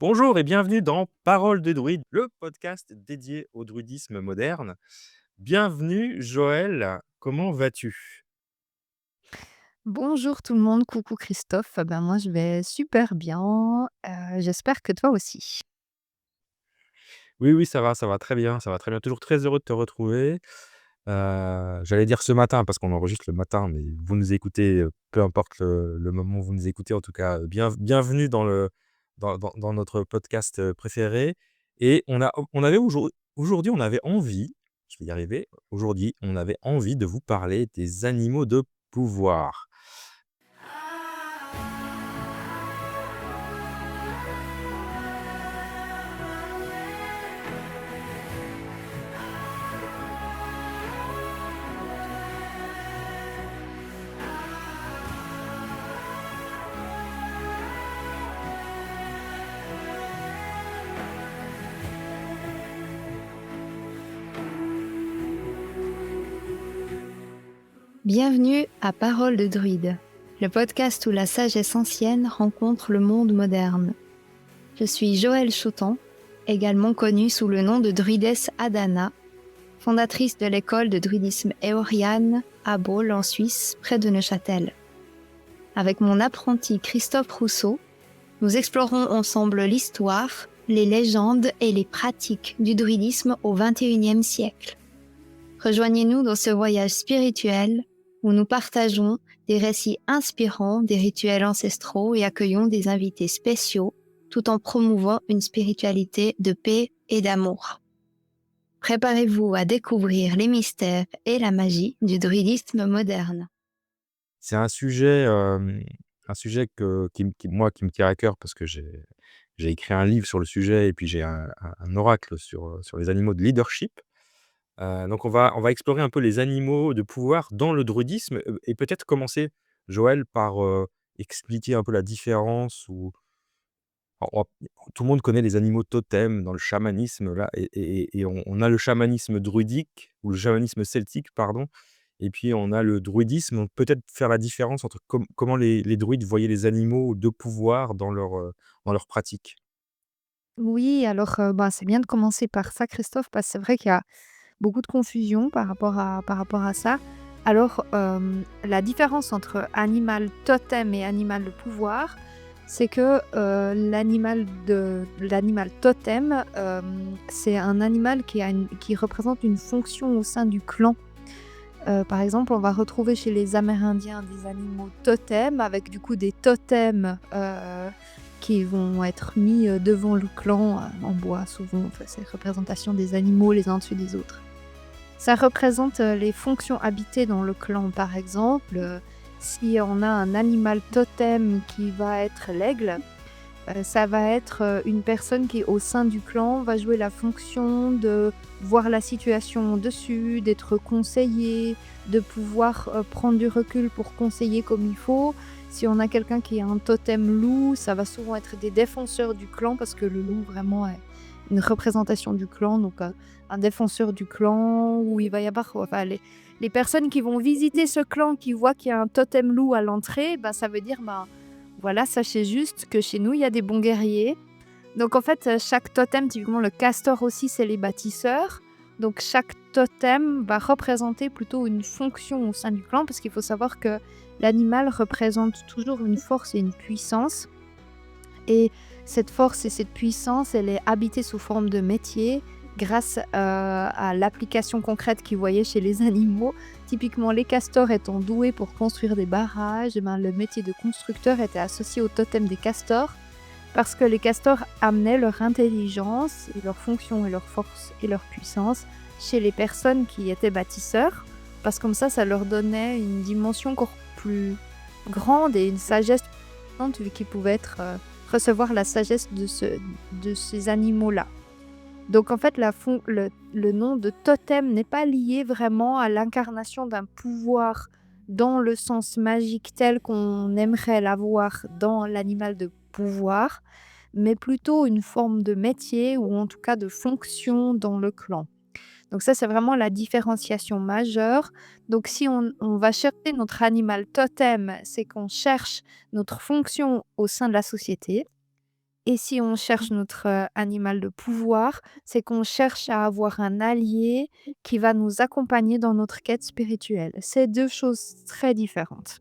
Bonjour et bienvenue dans Parole de druide, le podcast dédié au druidisme moderne. Bienvenue Joël, comment vas-tu? Bonjour tout le monde, coucou Christophe. Ben moi je vais super bien, j'espère que toi aussi. Oui, oui, ça va très bien, ça va très bien. Toujours très heureux de te retrouver. J'allais dire ce matin parce qu'on enregistre le matin, mais vous nous écoutez, peu importe le moment où vous nous écoutez, en tout cas, bienvenue dans notre podcast, préféré et on avait aujourd'hui, on avait envie, je vais y arriver, aujourd'hui, on avait envie de vous parler des animaux de pouvoir. Bienvenue à Parole de druide, le podcast où la sagesse ancienne rencontre le monde moderne. Je suis Joëlle Chautan, également connue sous le nom de druidesse Adana, fondatrice de l'école de druidisme Éoriane à Baule en Suisse, près de Neuchâtel. Avec mon apprenti Christophe Rousseau, nous explorons ensemble l'histoire, les légendes et les pratiques du druidisme au XXIe siècle. Rejoignez-nous dans ce voyage spirituel où nous partageons des récits inspirants des rituels ancestraux et accueillons des invités spéciaux tout en promouvant une spiritualité de paix et d'amour. Préparez-vous à découvrir les mystères et la magie du druidisme moderne. C'est un sujet qui me tient à cœur parce que j'ai écrit un livre sur le sujet et puis j'ai un oracle sur les animaux de leadership. Donc on va explorer un peu les animaux de pouvoir dans le druidisme, et peut-être commencer, Joël, par, expliquer un peu la différence ou alors tout le monde connaît les animaux totems dans le chamanisme là et on a le chamanisme druidique ou le chamanisme celtique, pardon, et puis on a le druidisme. Donc peut-être faire la différence entre comment les druides voyaient les animaux de pouvoir dans leur pratique. Oui, alors c'est bien de commencer par ça, Christophe, parce que c'est vrai qu'il y a beaucoup de confusion par rapport à ça. Alors, la différence entre animal totem et animal de pouvoir, c'est que l'animal totem, c'est un animal qui représente une fonction au sein du clan. Par exemple, on va retrouver chez les Amérindiens des animaux totems avec du coup des totems qui vont être mis devant le clan en bois souvent. Enfin, c'est représentation des animaux les uns dessus des autres. Ça représente les fonctions habitées dans le clan, par exemple. Si on a un animal totem qui va être l'aigle, ça va être une personne qui, au sein du clan, va jouer la fonction de voir la situation dessus, d'être conseillé, de pouvoir prendre du recul pour conseiller comme il faut. Si on a quelqu'un qui a un totem loup, ça va souvent être des défenseurs du clan parce que le loup vraiment est une représentation du clan, donc un défenseur du clan où il va y avoir enfin, les personnes qui vont visiter ce clan, qui voient qu'il y a un totem loup à l'entrée, ben, ça veut dire voilà, sachez juste que chez nous, il y a des bons guerriers. Donc en fait, chaque totem, typiquement le castor aussi, c'est les bâtisseurs. Donc chaque totem va représenter plutôt une fonction au sein du clan, parce qu'il faut savoir que l'animal représente toujours une force et une puissance. Et cette force et cette puissance, elle est habitée sous forme de métier grâce à l'application concrète qu'ils voyaient chez les animaux. Typiquement, les castors étant doués pour construire des barrages, le métier de constructeur était associé au totem des castors parce que les castors amenaient leur intelligence et leur fonction et leur force et leur puissance chez les personnes qui étaient bâtisseurs, parce que comme ça leur donnait une dimension encore plus grande et une sagesse plus grande vu qu'ils pouvaient recevoir la sagesse de ces animaux-là. Donc en fait, le nom de totem n'est pas lié vraiment à l'incarnation d'un pouvoir dans le sens magique tel qu'on aimerait l'avoir dans l'animal de pouvoir, mais plutôt une forme de métier ou en tout cas de fonction dans le clan. Donc ça, c'est vraiment la différenciation majeure. Donc si on va chercher notre animal totem, c'est qu'on cherche notre fonction au sein de la société. Et si on cherche notre, animal de pouvoir, c'est qu'on cherche à avoir un allié qui va nous accompagner dans notre quête spirituelle. C'est 2 choses très différentes.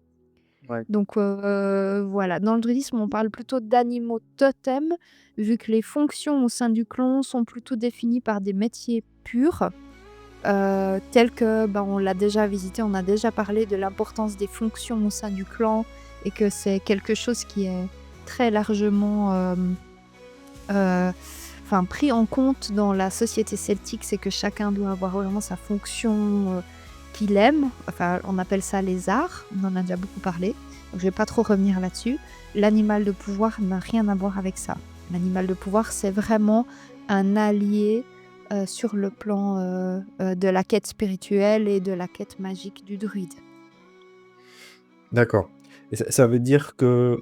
Ouais. Donc voilà, dans le druidisme, on parle plutôt d'animaux totems, vu que les fonctions au sein du clan sont plutôt définies par des métiers purs, tels que, ben, on l'a déjà visité, on a déjà parlé de l'importance des fonctions au sein du clan et que c'est quelque chose qui est très largement, heu, enfin pris en compte dans la société celtique. C'est que chacun doit avoir vraiment sa fonction, qu'il aime. Enfin, on appelle ça les arts, on en a déjà beaucoup parlé, donc je vais pas trop revenir là-dessus. L'animal de pouvoir n'a rien à voir avec ça. L'animal de pouvoir, c'est vraiment un allié, sur le plan, de la quête spirituelle et de la quête magique du druide. D'accord et ça veut dire que,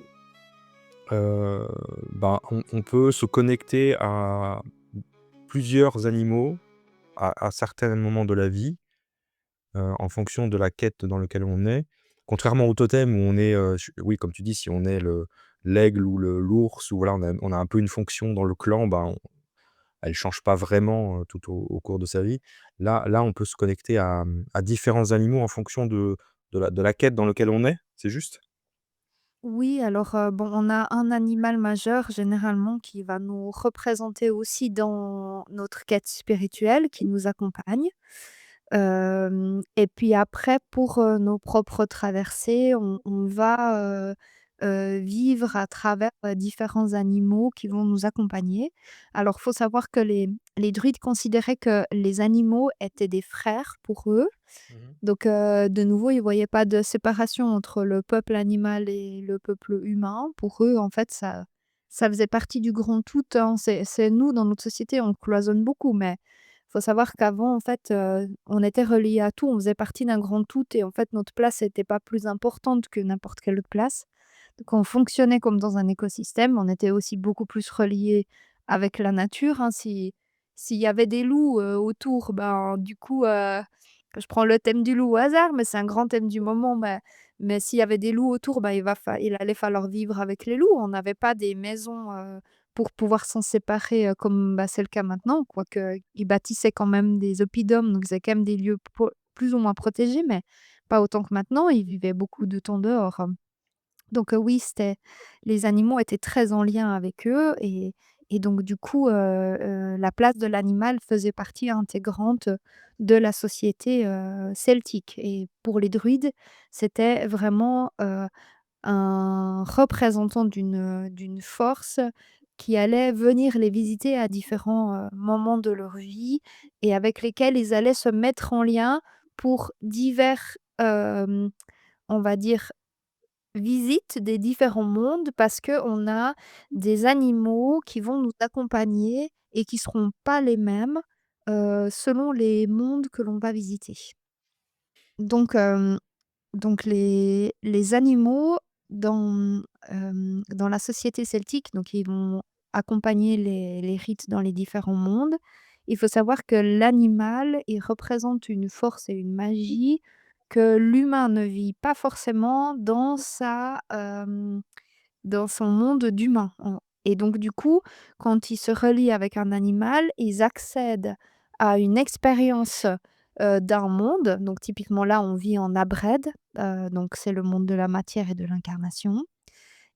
heu, ben, on peut se connecter à plusieurs animaux à certains moments de la vie, en fonction de la quête dans lequel on est. Contrairement au totem où on est, ch oui, comme tu dis, si on est le l'aigle ou le l'ours ou voilà, on a un peu une fonction dans le clan, ben, elle change pas vraiment, tout au cours de sa vie. Là, on peut se connecter à différents animaux en fonction de la quête dans lequel on est, c'est juste? Oui, alors, bon, on a un animal majeur généralement qui va nous représenter aussi dans notre quête spirituelle, qui nous accompagne. Et puis après pour, nos propres traversées, on va, vivre à travers, différents animaux qui vont nous accompagner. Alors faut savoir que les druides considéraient que les animaux étaient des frères pour eux. Mmh. Donc, de nouveau, ils voyaient pas de séparation entre le peuple animal et le peuple humain. Pour eux, en fait, ça faisait partie du grand tout, hein. C'est nous, dans notre société, on cloisonne beaucoup, mais faut savoir qu'avant, en fait, on était reliés à tout, on faisait partie d'un grand tout et en fait, notre place était pas plus importante que n'importe quelle autre place. Donc on fonctionnait comme dans un écosystème, on était aussi beaucoup plus reliés avec la nature, hein. S'il y avait des loups, autour, ben, du coup, je prends le thème du loup au hasard, mais c'est un grand thème du moment, mais s'il y avait des loups autour, bah, il allait falloir vivre avec les loups. On n'avait pas des maisons, pour pouvoir s'en séparer, comme, bah, c'est le cas maintenant, quoique ils bâtissaient quand même des oppidums, donc c'est quand même des lieux plus ou moins protégés, mais pas autant que maintenant. Ils vivaient beaucoup de temps dehors. Donc oui, les animaux étaient très en lien avec eux et donc du coup, la place de l'animal faisait partie intégrante de la société, celtique et pour les druides, c'était vraiment, un représentant d'une force qui allait venir les visiter à différents, moments de leur vie et avec lesquels ils allaient se mettre en lien pour divers, on va dire visite des différents mondes parce qu'on a des animaux qui vont nous accompagner et qui seront pas les mêmes, selon les mondes que l'on va visiter. Donc, donc les animaux dans la société celtique, donc ils vont accompagner les rites dans les différents mondes. Il faut savoir que l'animal, il représente une force et une magie que l'humain ne vit pas forcément dans son monde d'humain. Et donc du coup, quand ils se relient avec un animal, ils accèdent à une expérience, d'un monde. Donc typiquement là, on vit en Abred, donc c'est le monde de la matière et de l'incarnation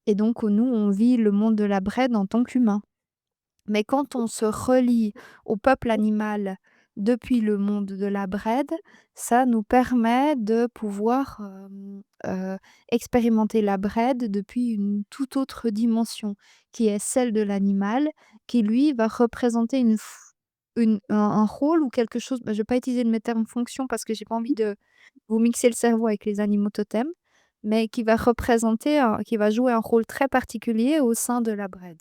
et donc nous, on vit le monde de la Bred en tant qu'humain. Mais quand on se relie au peuple animal depuis le monde de la Bred, ça nous permet de pouvoir, expérimenter la Bred depuis une toute autre dimension, qui est celle de l'animal, qui lui va représenter un rôle ou quelque chose. Bah, je vais pas utiliser le terme fonction parce que j'ai pas envie de vous mixer le cerveau avec les animaux totems, mais qui va jouer un rôle très particulier au sein de la Bred.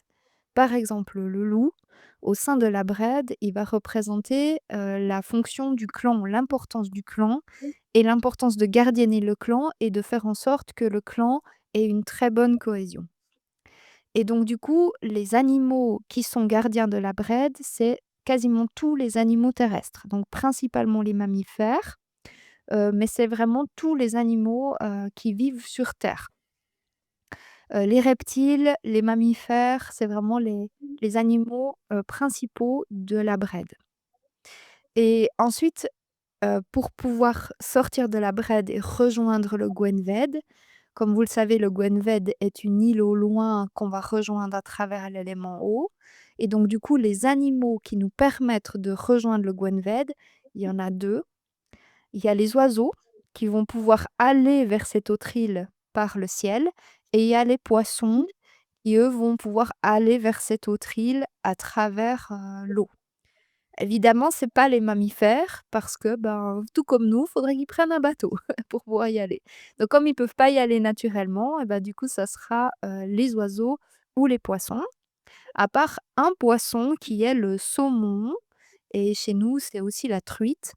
Par exemple, le loup, au sein de la Bred, il va représenter, la fonction du clan, l'importance du clan et l'importance de gardienner le clan et de faire en sorte que le clan ait une très bonne cohésion. Et donc du coup, les animaux qui sont gardiens de la Bred, c'est quasiment tous les animaux terrestres, donc principalement les mammifères, mais c'est vraiment tous les animaux, qui vivent sur terre. Les reptiles, les mammifères, c'est vraiment les animaux, principaux de la Brède. Et ensuite, pour pouvoir sortir de la Brède et rejoindre le Gwenved, comme vous le savez, le Gwenved est une île au loin qu'on va rejoindre à travers l'élément eau et donc du coup, les animaux qui nous permettent de rejoindre le Gwenved, il y en a 2. Il y a les oiseaux qui vont pouvoir aller vers cette autre île par le ciel et il y a les poissons qui, eux, vont pouvoir aller vers cette autre île à travers, l'eau. Évidemment, c'est pas les mammifères parce que, ben, tout comme nous, faudrait qu'ils prennent un bateau pour pouvoir y aller. Donc comme ils peuvent pas y aller naturellement et bah, du coup, ça sera, les oiseaux ou les poissons, à part un poisson qui est le saumon et chez nous, c'est aussi la truite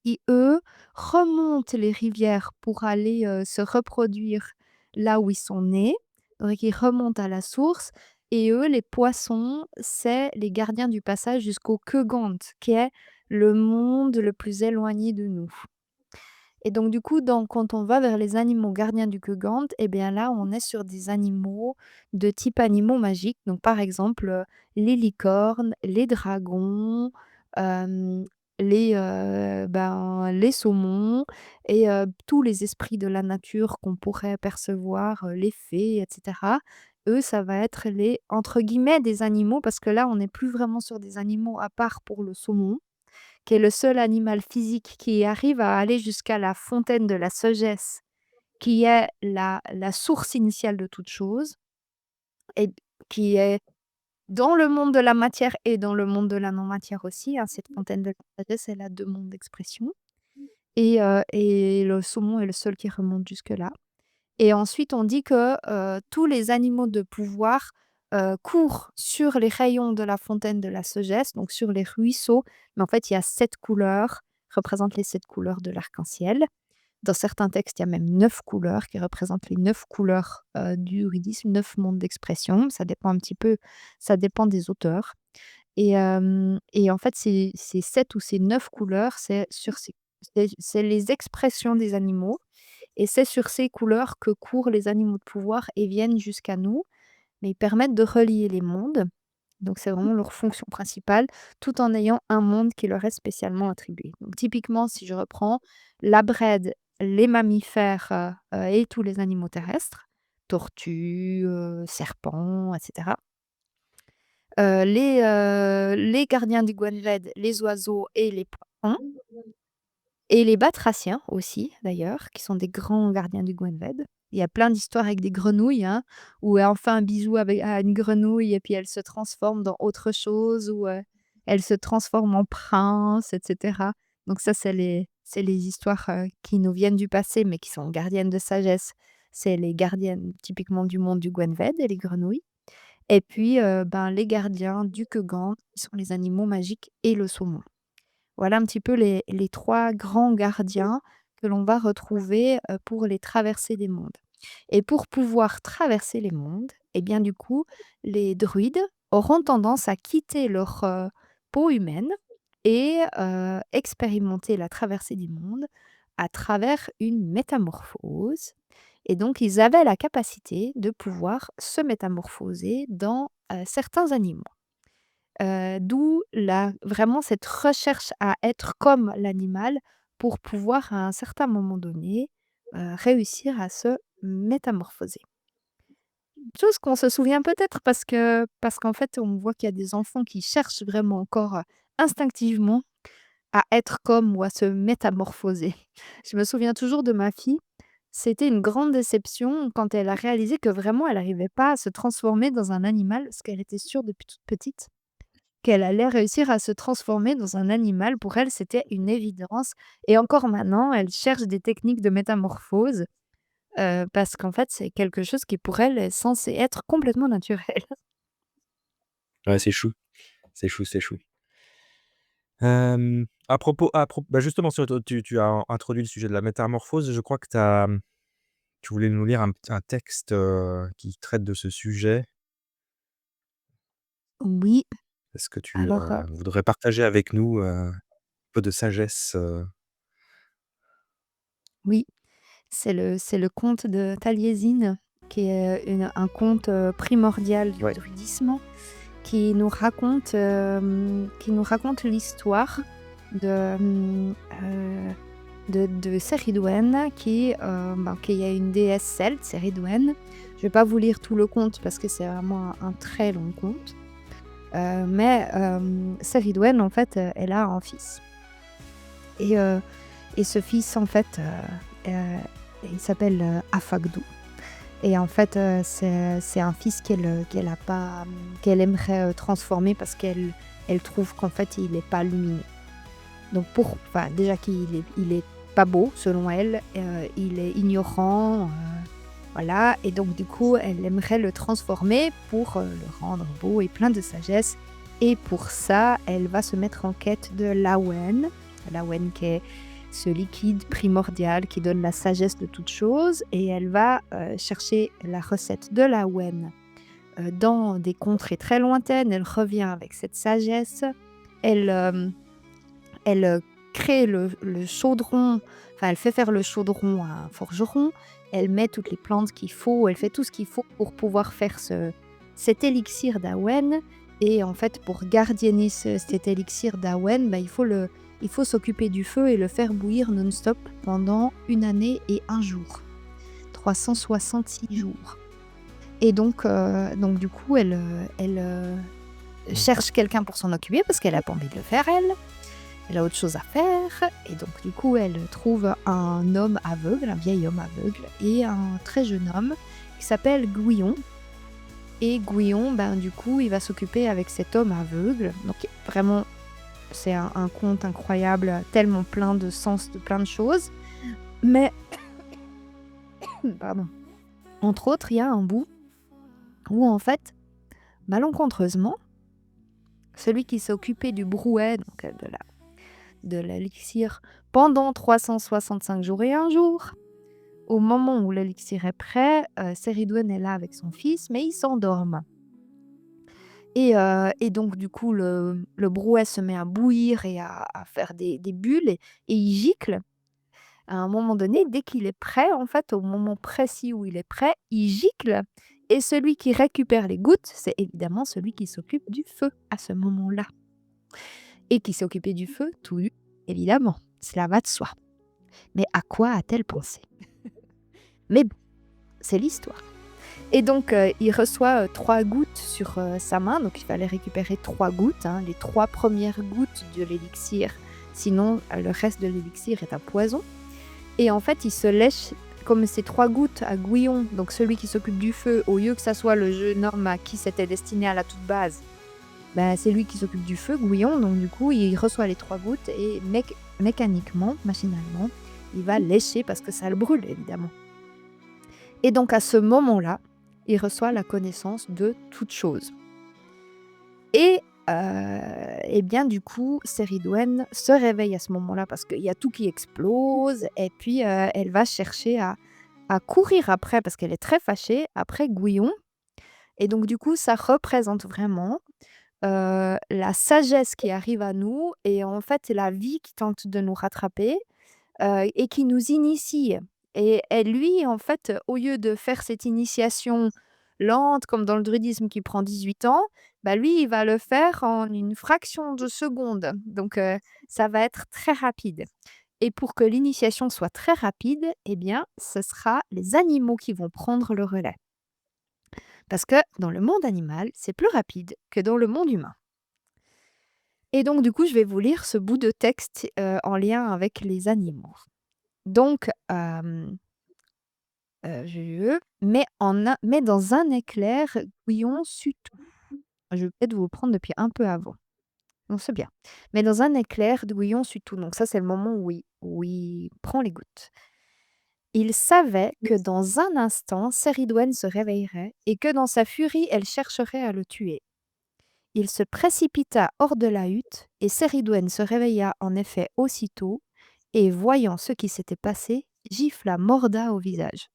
qui, eux, remontent les rivières pour aller, se reproduire là où ils sont nés. Donc ils remontent à la source et eux, les poissons, c'est les gardiens du passage jusqu'au Kegant, qui est le monde le plus éloigné de nous. Et donc du coup, quand on va vers les animaux gardiens du Kegant, et bien là, on est sur des animaux de type animaux magiques. Donc par exemple, les licornes, les dragons, hem, les saumons et tous les esprits de la nature qu'on pourrait percevoir, les fées et cetera. Eux, ça va être les, entre guillemets, «des animaux» parce que là, on n'est plus vraiment sur des animaux à part pour le saumon qui est le seul animal physique qui arrive à aller jusqu'à la fontaine de la sagesse, qui est la source initiale de toute chose et qui est dans le monde de la matière et dans le monde de la non-matière aussi, hein. Cette fontaine de la sagesse, elle a 2 mondes d'expression et le saumon est le seul qui remonte jusque-là. Et ensuite, on dit que, tous les animaux de pouvoir, courent sur les rayons de la fontaine de la sagesse, donc sur les ruisseaux. Mais en fait, il y a 7 couleurs, représentent les 7 couleurs de l'arc-en-ciel. Dans certains textes, il y a même 9 couleurs qui représentent les 9 couleurs, du iridisme, 9 mondes d'expression. Ça dépend un petit peu ça dépend des auteurs et en fait, ces 7 ou ces 9 couleurs, c'est les expressions des animaux et c'est sur ces couleurs que courent les animaux de pouvoir et viennent jusqu'à nous, mais ils permettent de relier les mondes. Donc c'est vraiment leur fonction principale, tout en ayant un monde qui leur est spécialement attribué. Donc typiquement, si je reprends la Brède, les mammifères, et tous les animaux terrestres, tortues, serpents et cetera. Les gardiens du Gwenved, les oiseaux et les poissons. Et les batraciens aussi d'ailleurs, qui sont des grands gardiens du Gwenved. Il y a plein d'histoires avec des grenouilles, hein, où elle en fait un bisou avec à une grenouille et puis elle se transforme dans autre chose ou, elle se transforme en prince et cetera. Donc ça, c'est les histoires, qui nous viennent du passé, mais qui sont gardiennes de sagesse. C'est les gardiennes typiquement du monde du Gwenved et les grenouilles et puis, ben, les gardiens du Kegant, qui sont les animaux magiques et le saumon. Voilà un petit peu les 3 grands gardiens que l'on va retrouver, pour les traversées des mondes. Et pour pouvoir traverser les mondes et bien, du coup, les druides auront tendance à quitter leur, peau humaine et expérimenter la traversée des mondes à travers une métamorphose et donc ils avaient la capacité de pouvoir se métamorphoser dans, certains animaux. D'où la vraiment cette recherche à être comme l'animal pour pouvoir, à un certain moment donné, réussir à se métamorphoser. Chose qu'on se souvient peut-être parce qu'en fait, on voit qu'il y a des enfants qui cherchent vraiment encore, instinctivement à être comme ou à se métamorphoser. Je me souviens toujours de ma fille, c'était une grande déception quand elle a réalisé que vraiment elle n'arrivait pas à se transformer dans un animal, parce qu'elle était sûre depuis toute petite qu'elle allait réussir à se transformer dans un animal. Pour elle, c'était une évidence et encore maintenant, elle cherche des techniques de métamorphose, parce qu'en fait, c'est quelque chose qui pour elle est censé être complètement naturel. Ouais, c'est chou, c'est chou, c'est chou. Bah, justement sur tu as introduit le sujet de la métamorphose, je crois que tu voulais nous lire un texte, qui traite de ce sujet. Oui, Est-ce que tu, alors, voudrais partager avec nous, un peu de sagesse, oui, c'est le conte de Taliesin. qui est un conte primordial du Ouais. druidisme, qui nous raconte l'histoire de, de Ceridwen, qui est une déesse celte, Ceridwen. Je vais pas vous lire tout le conte parce que c'est vraiment un très long conte. Mais Ceridwen, en fait, elle a un fils. Et, euh, et ce fils, en fait, il s'appelle Afagdou. Et en fait, c'est un fils qu'elle a pas, qu'elle aimerait transformer parce qu'elle trouve qu'en fait, il n'est pas lumineux. Donc, enfin, déjà il est pas beau selon elle, il est ignorant, voilà. Et donc, du coup, elle aimerait le transformer pour le rendre beau et plein de sagesse. Et pour ça, elle va se mettre en quête de l'Awen. L'Awen qui est ce liquide primordial qui donne la sagesse de toute chose. Et elle va chercher la recette de l'Awen dans des contrées très lointaines. Elle revient avec cette sagesse. Elle crée le chaudron, enfin elle fait faire le chaudron à un forgeron, elle met toutes les plantes qu'il faut, elle fait tout ce qu'il faut pour pouvoir faire cet élixir d'Awen. Et en fait, pour gardienner cet élixir d'Awen, il faut s'occuper du feu et le faire bouillir non-stop pendant 1 année et 1 jour. 366 jours. Et donc du coup, elle cherche quelqu'un pour s'en occuper parce qu'elle n'a pas envie de le faire, elle. Elle a autre chose à faire, et donc du coup elle trouve un homme aveugle, un vieil homme aveugle, et un très jeune homme qui s'appelle Gouillon. Et Gouillon, du coup, il va s'occuper avec cet homme aveugle. Donc vraiment, c'est un conte incroyable, tellement plein de sens, de plein de choses. Mais, pardon, entre autres, il y a un bout où en fait, malencontreusement, celui qui s'est occupé du brouet, donc de l'élixir, pendant 365 jours et 1 jour. Au moment où l'élixir est prêt, Ceridwen est là avec son fils, mais ils s'endorment. Et donc du coup, le brouet se met à bouillir et à faire des bulles et il gicle. À un moment donné, dès qu'il est prêt, en fait, au moment précis où il est prêt, il gicle. Et celui qui récupère les gouttes, c'est évidemment celui qui s'occupe du feu à ce moment-là. Et qui s'est occupé du feu, tout évidemment, cela va de soi. Mais à quoi a-t-elle pensé? Mais bon, c'est l'histoire. Et donc, il reçoit 3 gouttes sur sa main. Donc, il fallait récupérer 3 gouttes, les 3 premières gouttes de l'élixir. Sinon, le reste de l'élixir est un poison. Et en fait, il se lèche comme ces 3 gouttes à Gouillon, donc celui qui s'occupe du feu, au lieu que ça soit le jeune homme à qui c'était destiné à la toute base. C'est lui qui s'occupe du feu, Gouillon. Donc, du coup, il reçoit les 3 gouttes et mécaniquement, machinalement, il va lécher parce que ça le brûle, évidemment. Et donc, à ce moment-là, il reçoit la connaissance de toute chose. Et bien du coup, Ceridwen se réveille à ce moment-là parce qu'il y a tout qui explose. Et puis, elle va chercher à courir après, parce qu'elle est très fâchée, après Gouillon. Et donc du coup, ça représente vraiment la sagesse qui arrive à nous. Et en fait, la vie qui tente de nous rattraper et qui nous initie. Et lui, en fait, au lieu de faire cette initiation lente, comme dans le druidisme qui prend 18 ans, lui, il va le faire en une fraction de seconde. Donc, ça va être très rapide. Et pour que l'initiation soit très rapide, eh bien, ce sera les animaux qui vont prendre le relais. Parce que dans le monde animal, c'est plus rapide que dans le monde humain. Et donc, du coup, je vais vous lire ce bout de texte en lien avec les animaux. Donc, mais dans un éclair, Gouillon sut tout. Je vais peut-être vous le prendre depuis un peu avant. Non, c'est bien. Mais dans un éclair, Gouillon sut tout. Donc ça, c'est le moment où il prend les gouttes. Il savait que dans un instant, Ceridwen se réveillerait et que dans sa furie, elle chercherait à le tuer. Il se précipita hors de la hutte et Ceridwen se réveilla en effet aussitôt et, voyant ce qui s'était passé, gifla Morda au visage.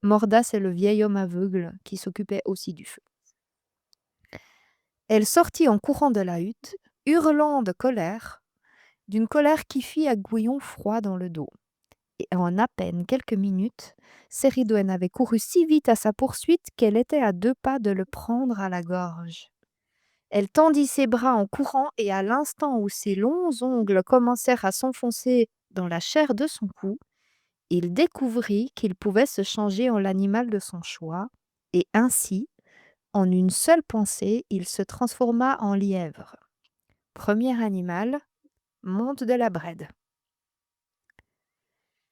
Morda, c'est le vieil homme aveugle qui s'occupait aussi du feu. Elle sortit en courant de la hutte, hurlant de colère, d'une colère qui fit à Gouillon froid dans le dos. et en à peine quelques minutes, Céridwen avait couru si vite à sa poursuite qu'elle était à 2 pas de le prendre à la gorge. Elle tendit ses bras en courant et à l'instant où ses longs ongles commencèrent à s'enfoncer dans la chair de son cou, il découvrit qu'il pouvait se changer en l'animal de son choix, et ainsi, en une seule pensée, il se transforma en lièvre. Premier animal, monte de la brède.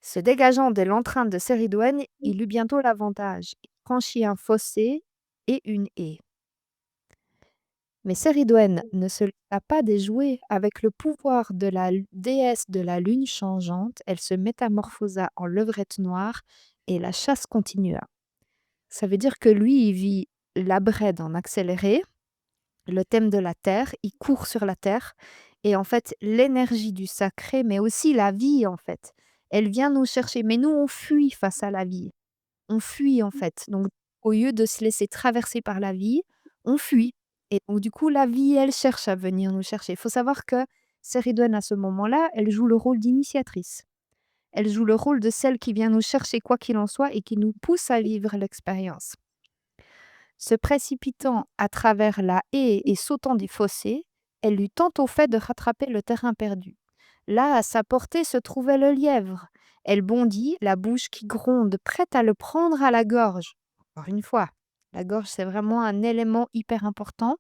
Se dégageant de l'entrainte de Céridwen, il eut bientôt l'avantage. Il franchit un fossé et une haie. Mais Céridwen ne se laissa pas déjouer. Avec le pouvoir de la déesse de la lune changeante, elle se métamorphosa en levrette noire et la chasse continua. Ça veut dire que lui, il vit la brède en accéléré, le thème de la terre, il court sur la terre et en fait, l'énergie du sacré, mais aussi la vie, en fait, elle vient nous chercher. Mais nous, on fuit face à la vie. On fuit, en fait. Donc, au lieu de se laisser traverser par la vie, on fuit. Et donc, du coup, la vie, elle cherche à venir nous chercher. Il faut savoir que Céridwen, à ce moment-là, elle joue le rôle d'initiatrice. Elle joue le rôle de celle qui vient nous chercher quoi qu'il en soit et qui nous pousse à vivre l'expérience. Se précipitant à travers la haie et sautant des fossés, elle eut tantôt fait de rattraper le terrain perdu. Là, à sa portée, se trouvait le lièvre. Elle bondit, la bouche qui gronde, prête à le prendre à la gorge. Encore une fois, la gorge, c'est vraiment un élément hyper important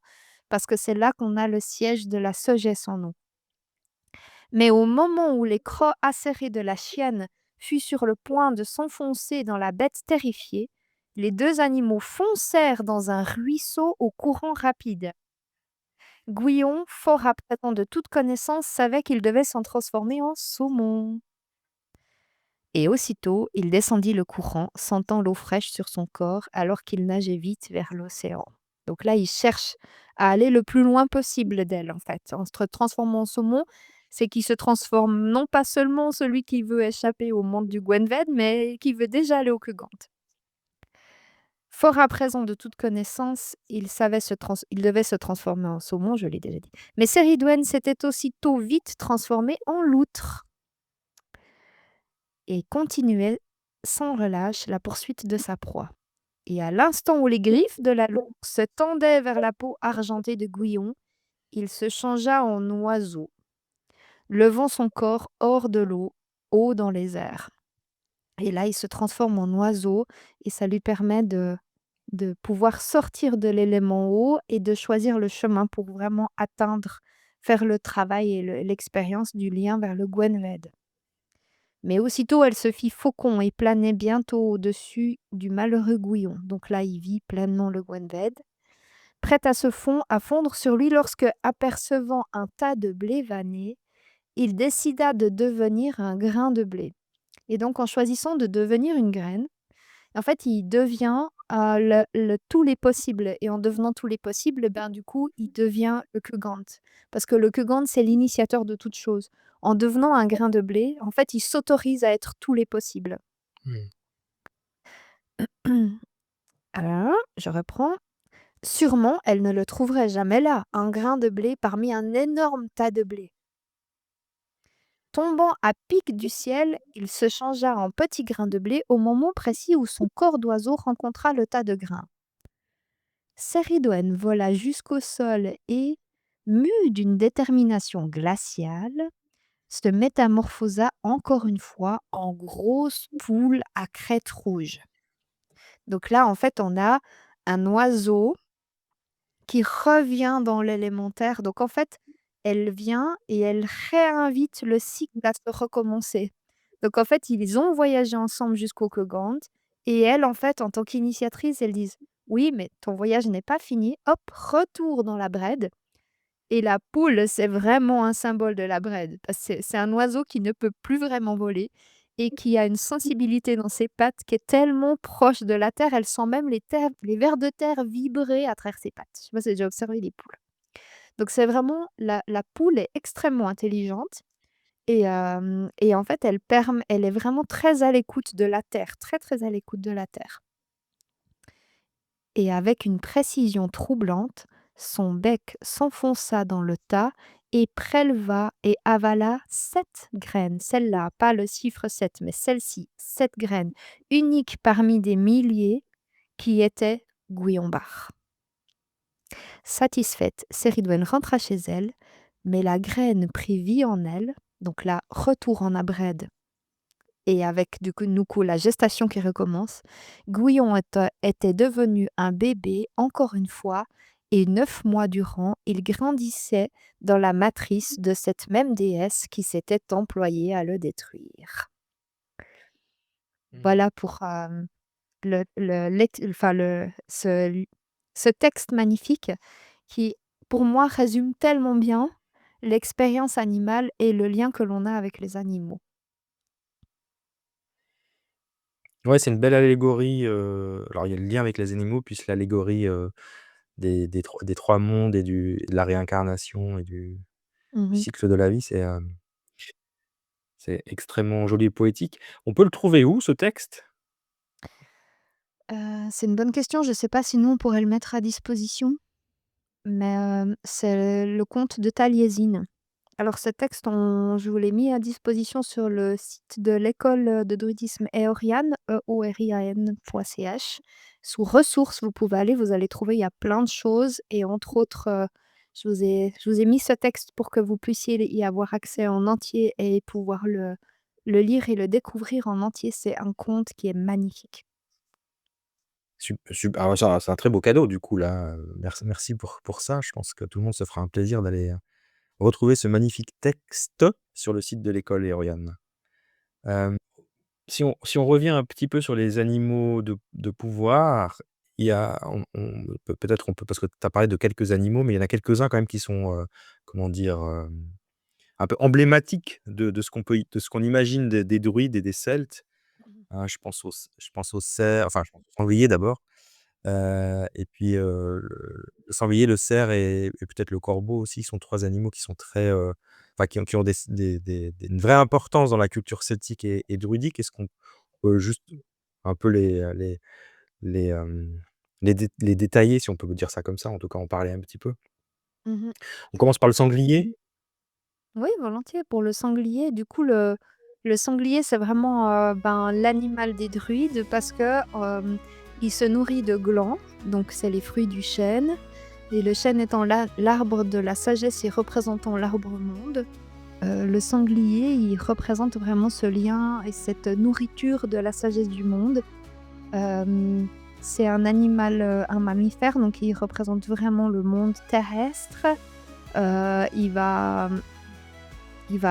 parce que c'est là qu'on a le siège de la sagesse en nous. Mais au moment où les crocs acérés de la chienne fut sur le point de s'enfoncer dans la bête terrifiée, les deux animaux foncèrent dans un ruisseau au courant rapide. Gouillon, fort à présent de toute connaissance, savait qu'il devait s'en transformer en saumon. Et aussitôt, il descendit le courant, sentant l'eau fraîche sur son corps alors qu'il nageait vite vers l'océan. Donc là, il cherche à aller le plus loin possible d'elle, en fait. En se transformant en saumon, c'est qu'il se transforme non pas seulement celui qui veut échapper au monde du Gwenved, mais qui veut déjà aller au Kugant. Fort à présent de toute connaissance, il devait se transformer en saumon, je l'ai déjà dit. Mais Céridwen s'était aussitôt vite transformée en loutre et continuait sans relâche la poursuite de sa proie. Et à l'instant où les griffes de la loutre se tendaient vers la peau argentée de Gouillon, il se changea en oiseau, levant son corps hors de l'eau, haut dans les airs. Et là, il se transforme en oiseau et ça lui permet de pouvoir sortir de l'élément eau et de choisir le chemin pour vraiment atteindre, faire le travail et l'expérience du lien vers le Gwenved. Mais aussitôt, elle se fit faucon et planait bientôt au-dessus du malheureux Gouillon. Donc là, il vit pleinement le Gwenved, prête à fondre sur lui lorsque, apercevant un tas de blé vanné, il décida de devenir un grain de blé. Et donc, en choisissant de devenir une graine, en fait, il devient tous les possibles. Et en devenant tous les possibles, ben, du coup, il devient le Kugant. Parce que le Kugant, c'est l'initiateur de toute chose. En devenant un grain de blé, en fait, il s'autorise à être tous les possibles. Mmh. Alors, je reprends. Sûrement, elle ne le trouverait jamais là, un grain de blé parmi un énorme tas de blé. Tombant à pic du ciel, il se changea en petit grain de blé au moment précis où son corps d'oiseau rencontra le tas de grains. Céridwen vola jusqu'au sol et, mue d'une détermination glaciale, se métamorphosa encore une fois en grosse poule à crête rouge. Donc là, en fait, on a un oiseau qui revient dans l'élémentaire. Donc en fait, elle vient et elle réinvite le cycle à se recommencer. Donc en fait, ils ont voyagé ensemble jusqu'au Kogant et elle, en fait, en tant qu'initiatrice, elles disent: «Oui, mais ton voyage n'est pas fini. Hop, retour dans la brède». Et la poule, c'est vraiment un symbole de la brède parce que c'est un oiseau qui ne peut plus vraiment voler et qui a une sensibilité dans ses pattes qui est tellement proche de la terre, elle sent même les vers de terre vibrer à travers ses pattes. Je sais pas si tu as déjà observé les poules. Donc c'est vraiment la poule est extrêmement intelligente et en fait, elle est vraiment très à l'écoute de la terre, très, très à l'écoute de la terre. Et avec une précision troublante, son bec s'enfonça dans le tas et préleva et avala 7 graines, celle-là, pas le chiffre 7, mais celle-ci, 7 graines, uniques parmi des milliers qui étaient Gouillon-Barre. Satisfaite, Céridwen rentra chez elle, mais la graine prit vie en elle, donc là, retour en abrède et avec du coup la gestation qui recommence. Gouillon était devenu un bébé encore une fois et 9 mois durant, il grandissait dans la matrice de cette même déesse qui s'était employée à le détruire. Mmh. Voilà pour, le lect enfin ce texte magnifique qui, pour moi, résume tellement bien l'expérience animale et le lien que l'on a avec les animaux. Ouais, c'est une belle allégorie, alors il y a le lien avec les animaux, puis l'allégorie, des 3 mondes et de la réincarnation et du Mmh. cycle de la vie, c'est extrêmement joli et poétique. On peut le trouver où ce texte? C'est une bonne question, je ne sais pas si nous on pourrait le mettre à disposition, mais c'est le conte de Taliesin. Alors ce texte, je vous l'ai mis à disposition sur le site de l'école, de druidisme Éorian, eorian.ch. Sous ressources, vous pouvez aller, vous allez trouver, il y a plein de choses et entre autres, je vous ai mis ce texte pour que vous puissiez y avoir accès en entier et pouvoir le lire et le découvrir en entier. C'est un conte qui est magnifique. Alors ça, c'est un très beau cadeau du coup là, merci pour ça. Je pense que tout le monde se fera un plaisir d'aller, retrouver ce magnifique texte sur le site de l'école Eorian. Hem, si on revient un petit peu sur les animaux de pouvoir, il y a peut-être on peut parce que tu as parlé de quelques animaux, mais il y en a quelques-uns quand même qui sont, comment dire? Un peu emblématiques de ce de ce qu'on imagine des druides et des celtes, hein. Je pense aux cerfs, enfin je pense aux sangliers d'abord. Et puis, le sanglier, le cerf et peut-être le corbeau aussi sont 3 animaux qui sont très, enfin qui ont une vraie importance dans la culture celtique et druidique. Est-ce qu'on peut juste un peu les, les détailler, si on peut dire ça comme ça, en tout cas en parler un petit peu? Mmh. On commence par le sanglier? Oui, volontiers. Pour le sanglier, du coup, le sanglier, c'est vraiment, ben, l'animal des druides parce que, il se nourrit de glands, donc c'est les fruits du chêne et le chêne étant l'arbre de la sagesse et représentant l'arbre-monde, le sanglier, il représente vraiment ce lien et cette nourriture de la sagesse du monde. C'est un animal, un mammifère, donc il représente vraiment le monde terrestre. Il va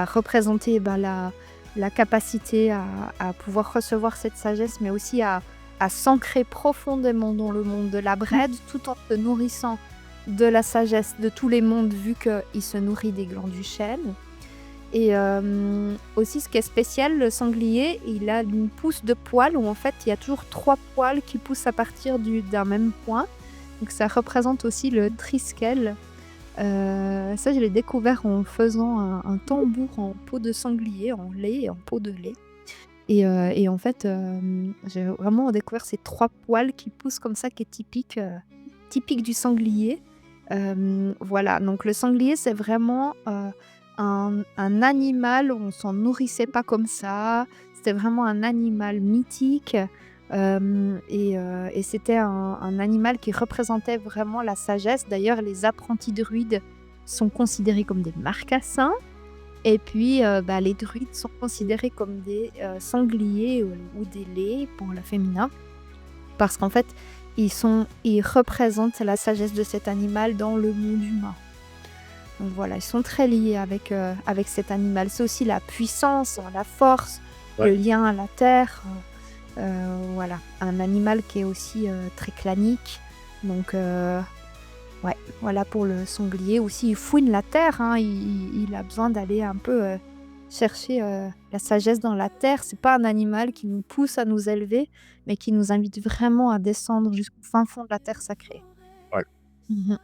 représenter, bah, la capacité à pouvoir recevoir cette sagesse, mais aussi à s'ancrer profondément dans le monde de la brède, tout en se nourrissant de la sagesse de tous les mondes, vu qu'il se nourrit des glands du chêne. Et aussi, ce qui est spécial, le sanglier, il a une pousse de poils où en fait, il y a toujours 3 poils qui poussent à partir d'un même point. Donc ça représente aussi le triskel. Ça, je l'ai découvert en faisant un tambour en peau de sanglier, en lait, en peau de lait et en fait, j'ai vraiment découvert ces 3 poils qui poussent comme ça, qui est typique du sanglier. Voilà, donc le sanglier, c'est vraiment, un animal, on s'en nourrissait pas comme ça. C'était vraiment un animal mythique, et c'était un animal qui représentait vraiment la sagesse. D'ailleurs, les apprentis druides sont considérés comme des marcassins et puis, bah, les druides sont considérés comme des, sangliers ou des lés pour le féminin parce qu'en fait, ils représentent la sagesse de cet animal dans le monde humain. Donc voilà, ils sont très liés avec cet animal. C'est aussi la puissance, la force, Ouais. le lien à la terre, voilà. Un animal qui est aussi, très clanique. Donc ouais, voilà pour le sanglier. Aussi, il fouine la terre, hein, il a besoin d'aller un peu, chercher, la sagesse dans la terre. C'est pas un animal qui nous pousse à nous élever, mais qui nous invite vraiment à descendre jusqu'au fin fond de la terre sacrée. Ouais. Mmh mh.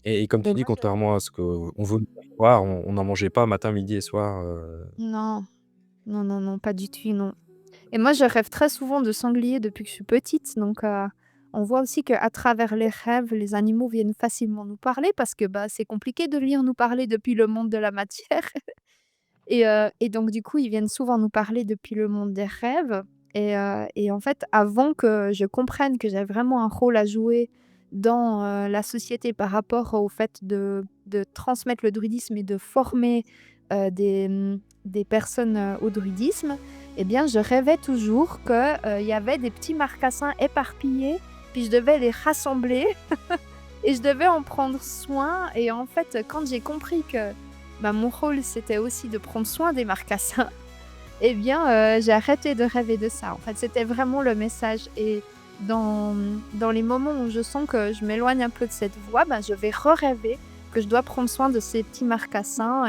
Et comme tu Donc dis, moi je contrairement à ce qu'on veut nous faire croire, on n'en mangeait pas matin, midi et soir, non, non, non, non, pas du tout, non. Et moi, je rêve très souvent de sanglier depuis que je suis petite, donc On voit aussi qu'à travers les rêves, les animaux viennent facilement nous parler parce que, bah, c'est compliqué de lire nous parler depuis le monde de la matière. Et donc du coup, ils viennent souvent nous parler depuis le monde des rêves et en fait, avant que je comprenne que j'ai vraiment un rôle à jouer dans, la société par rapport au fait de transmettre le druidisme et de former, des personnes, au druidisme, eh bien, je rêvais toujours que, il y avait des petits marcassins éparpillés, puis je devais les rassembler et je devais en prendre soin et en fait, quand j'ai compris que, bah, mon rôle, c'était aussi de prendre soin des marcassins et bien, j'ai arrêté de rêver de ça. En fait, c'était vraiment le message et dans les moments où je sens que je m'éloigne un peu de cette voie, bah, je vais re-rêver que je dois prendre soin de ces petits marcassins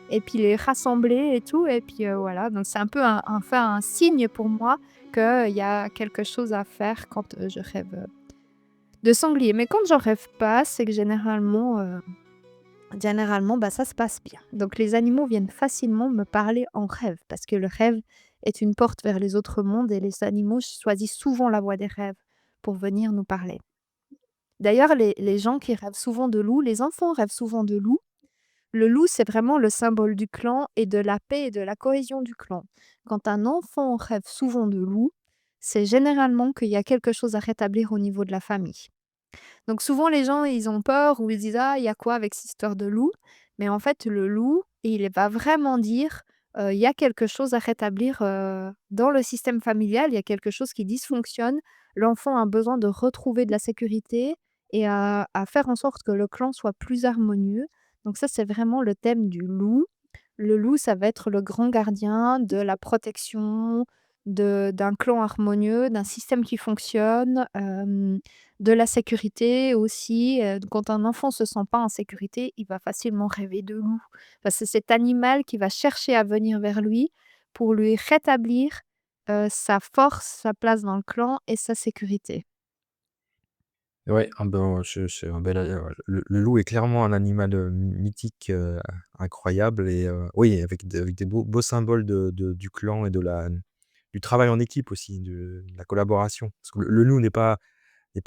et puis les rassembler et tout et puis, voilà. Donc c'est un peu un signe pour moi qu'il y a quelque chose à faire quand, je rêve, de sanglier. Mais quand j'en rêve pas, c'est que généralement, bah, ça se passe bien. Donc les animaux viennent facilement me parler en rêve parce que le rêve est une porte vers les autres mondes et les animaux choisissent souvent la voie des rêves pour venir nous parler. D'ailleurs, les gens qui rêvent souvent de loups, les enfants rêvent souvent de loups. Le loup, c'est vraiment le symbole du clan et de la paix et de la cohésion du clan. Quand un enfant rêve souvent de loup, c'est généralement qu'il y a quelque chose à rétablir au niveau de la famille. Donc souvent les gens, ils ont peur ou ils disent: «Ah, il y a quoi avec cette histoire de loup?» Mais en fait, le loup, il va vraiment dire, il y a quelque chose à rétablir, dans le système familial, il y a quelque chose qui dysfonctionne. L'enfant a besoin de retrouver de la sécurité et à faire en sorte que le clan soit plus harmonieux. Donc ça, c'est vraiment le thème du loup. Le loup, ça va être le grand gardien de la protection, d'un clan harmonieux, d'un système qui fonctionne, de la sécurité aussi, quand un enfant se sent pas en sécurité, il va facilement rêver de loup. Parce que c'est cet animal qui va chercher à venir vers lui pour lui rétablir, sa force, sa place dans le clan et sa sécurité. Ouais, ah ben, c'est un bel le loup est clairement un animal, mythique, incroyable et oui, avec des beaux symboles du clan et du travail en équipe aussi, de la collaboration. Parce que le loup n'est pas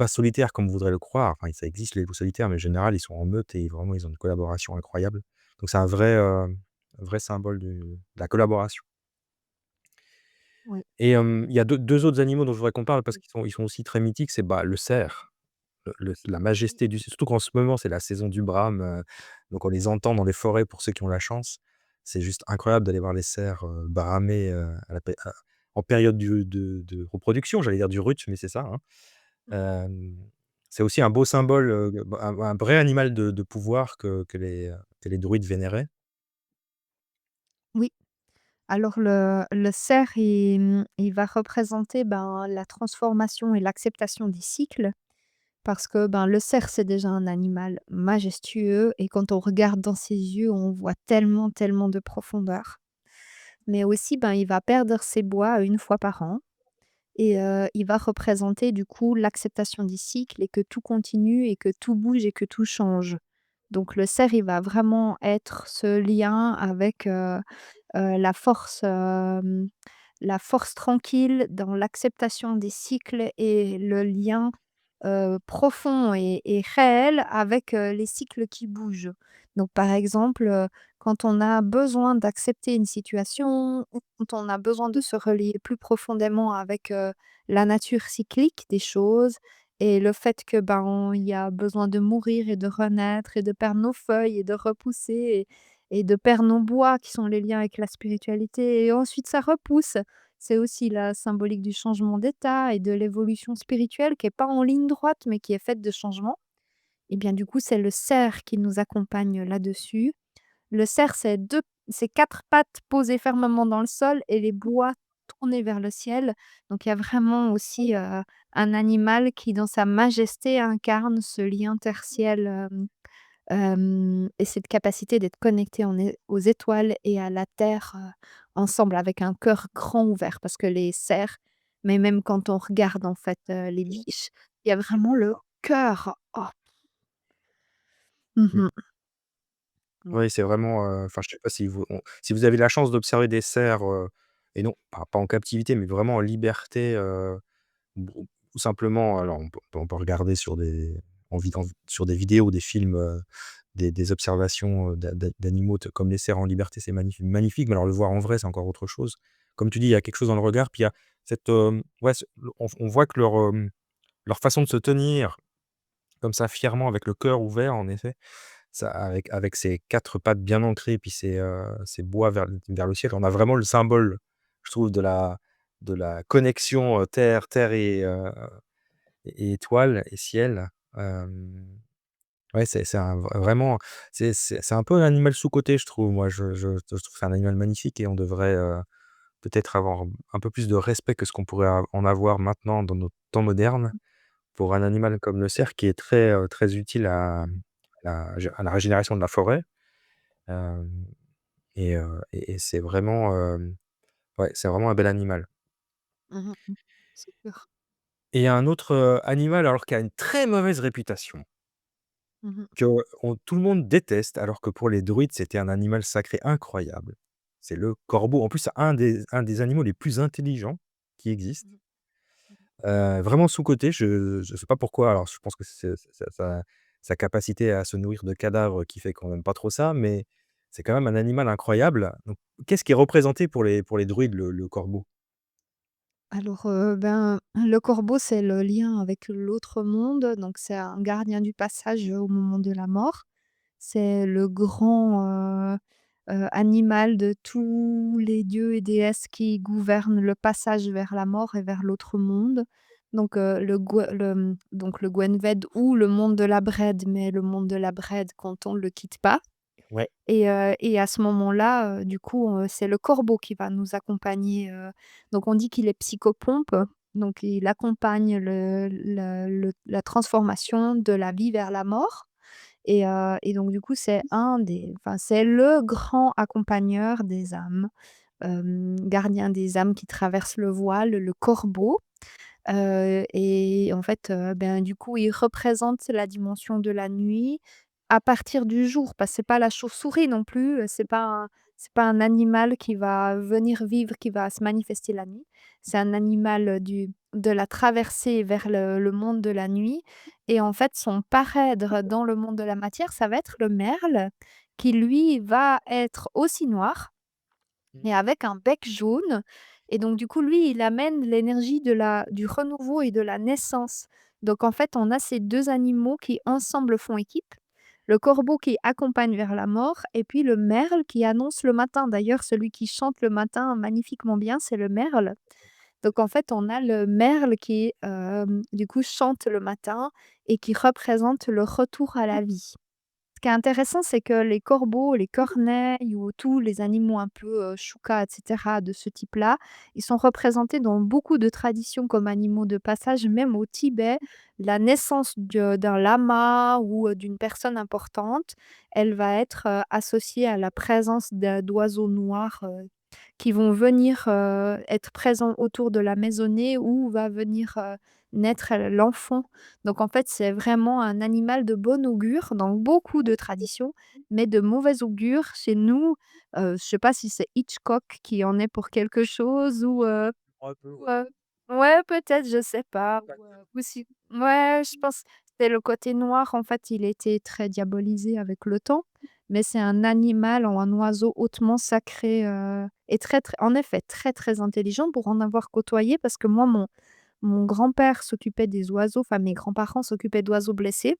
solitaire comme on voudrait le croire. Enfin, ça existe les loups solitaires, mais en général, ils sont en meute et vraiment, ils ont une collaboration incroyable. Donc c'est un vrai symbole de la collaboration. Oui. Et il y a deux autres animaux dont je voudrais qu'on parle parce qu'ils sont aussi très mythiques, c'est, bah, le cerf. La majesté du surtout qu'en ce moment, c'est la saison du brame, donc on les entend dans les forêts pour ceux qui ont la chance. C'est juste incroyable d'aller voir les cerfs, bramer, en période de reproduction, j'allais dire du rut, mais c'est ça, hein. Hem, c'est aussi un beau symbole, bah, un vrai animal de pouvoir que les druides vénéraient. Oui. Alors le cerf, il va représenter, ben, la transformation et l'acceptation des cycles parce que, ben, le cerf, c'est déjà un animal majestueux et quand on regarde dans ses yeux, on voit tellement, tellement de profondeur. Mais aussi, ben, il va perdre ses bois une fois par an et il va représenter du coup l'acceptation des cycles et que tout continue et que tout bouge et que tout change. Donc le cerf, il va vraiment être ce lien avec, la force tranquille dans l'acceptation des cycles et le lien, profond et réel avec, les cycles qui bougent. Donc par exemple, quand on a besoin d'accepter une situation ou quand on a besoin de se relier plus profondément avec, la nature cyclique des choses et le fait que, ben, il y a besoin de mourir et de renaître et de perdre nos feuilles et de repousser et de perdre nos bois qui sont les liens avec la spiritualité et ensuite ça repousse. C'est aussi la symbolique du changement d'état et de l'évolution spirituelle qui est pas en ligne droite, mais qui est faite de changements. Et bien, du coup, c'est le cerf qui nous accompagne là-dessus. Le cerf, c'est 4 pattes posées fermement dans le sol et les bois tournés vers le ciel. Donc il y a vraiment aussi, un animal qui, dans sa majesté, incarne ce lien tertiel, et cette capacité d'être connecté aux étoiles et à la terre, ensemble avec un cœur grand ouvert. Parce que les cerfs, mais même quand on regarde en fait, les biches, il y a vraiment le cœur. Oh! Mmh. Mmh. Ouais. Oui, c'est vraiment, enfin, je sais pas si vous avez la chance d'observer des cerfs, et non, pas en captivité, mais vraiment en liberté, ou simplement alors on peut regarder sur des sur des vidéos, des films, des observations, d'animaux t comme les cerfs en liberté, c'est magnifique, mais alors le voir en vrai, c'est encore autre chose. Comme tu dis, il y a quelque chose dans le regard, puis il y a cette, ouais, ce on voit que leur façon de se tenir comme ça fièrement avec le cœur ouvert en effet, ça avec ses 4 pattes bien ancrées, puis ses bois vers le ciel, on a vraiment le symbole, je trouve, de la connexion, terre et étoiles et ciel. Ouais, c'est un vraiment c'est un peu un animal sous-coté, je trouve, moi. Je trouve que c'est un animal magnifique et on devrait, peut-être avoir un peu plus de respect que ce qu'on pourrait en avoir maintenant dans nos temps modernes pour un animal comme le cerf qui est très utile à la régénération de la forêt. Hem et c'est vraiment, ouais, c'est vraiment un bel animal. Mmh mh. C'est sûr. Et il y a un autre, animal alors qui a une très mauvaise réputation, Mmh mh. que tout le monde déteste, alors que pour les druides, c'était un animal sacré incroyable. C'est le corbeau. En plus, c'est un des animaux les plus intelligents qui existent. Mmh mh. Vraiment sous-coté, je sais pas pourquoi. Alors je pense que c'est sa capacité à se nourrir de cadavres qui fait qu'on n'aime pas trop ça, mais c'est quand même un animal incroyable. Donc qu'est-ce qui est représenté pour les druides, le corbeau? Alors, ben, le corbeau, c'est le lien avec l'autre monde, donc c'est un gardien du passage au moment de la mort. C'est le grand, animal de tous les dieux et déesses qui gouvernent le passage vers la mort et vers l'autre monde. Donc, le Gwenved ou le monde de la Brède, mais le monde de la Brède quand on ne le quitte pas. Ouais. Et à ce moment-là, du coup, c'est le corbeau qui va nous accompagner, donc on dit qu'il est psychopompe, donc il accompagne la transformation de la vie vers la mort et donc du coup, c'est le grand accompagneur des âmes, gardien des âmes qui traversent le voile, le corbeau. Et en fait, ben, du coup, il représente la dimension de la nuit à partir du jour, parce que c'est pas la chauve-souris non plus, c'est pas un animal qui va venir vivre, qui va se manifester la nuit. C'est un animal, de la traversée vers le monde de la nuit et en fait, son parèdre dans le monde de la matière, ça va être le merle qui lui va être aussi noir mais avec un bec jaune et donc du coup, lui, il amène l'énergie du renouveau et de la naissance. Donc en fait, on a ces 2 animaux qui ensemble font équipe. Le corbeau qui accompagne vers la mort et puis le merle qui annonce le matin. D'ailleurs, celui qui chante le matin magnifiquement bien, c'est le merle. Donc en fait, on a le merle qui, du coup, chante le matin et qui représente le retour à la vie. Ce qui est intéressant, c'est que les corbeaux, les corneilles ou tous les animaux un peu, choucas et cetera de ce type-là, ils sont représentés dans beaucoup de traditions comme animaux de passage. Même au Tibet, la naissance d'un lama ou, d'une personne importante, elle va être, associée à la présence d'oiseaux noirs, qui vont venir, être présents autour de la maisonnée où va venir, naître, l'enfant. Donc en fait, c'est vraiment un animal de bon augure dans beaucoup de traditions, mais de mauvais augure chez nous. Je sais pas si c'est Hitchcock qui en est pour quelque chose Un peu, ou, ouais. ouais, peut-être, je sais pas ou si ouais, je pense c'est le côté noir, en fait, il était très diabolisé avec le temps, mais c'est un animal ou un oiseau hautement sacré, et très, très en effet, très, très intelligent pour en avoir côtoyé parce que moi, mon grand-père s'occupait des oiseaux, enfin mes grands-parents s'occupaient d'oiseaux blessés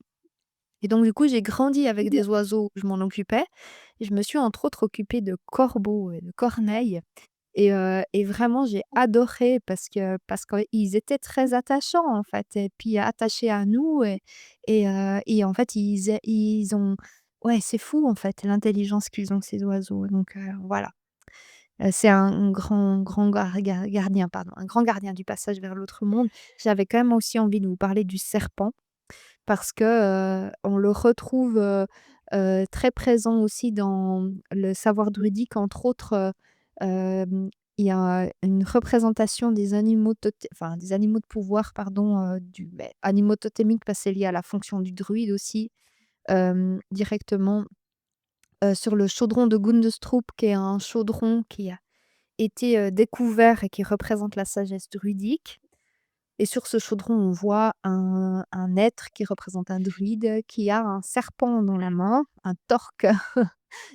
et donc du coup, j'ai grandi avec des oiseaux, je m'en occupais et je me suis entre autres occupée de corbeaux et de corneilles et vraiment j'ai adoré parce qu'ils étaient très attachants, en fait et puis attachés à nous et en fait, ils ont ouais, c'est fou, en fait, l'intelligence qu'ils ont ces oiseaux donc voilà. C'est un grand grand gardien, pardon, un grand gardien du passage vers l'autre monde. J'avais quand même aussi envie de vous parler du serpent parce que, on le retrouve, très présent aussi dans le savoir druidique, entre autres, il y a une représentation des animaux des animaux de pouvoir, pardon, animaux totémiques parce que c'est lié à la fonction du druide aussi, directement, sur le chaudron de Gundestrup qui est un chaudron qui a été, découvert et qui représente la sagesse druidique et sur ce chaudron, on voit un être qui représente un druide qui a un serpent dans la main, un torque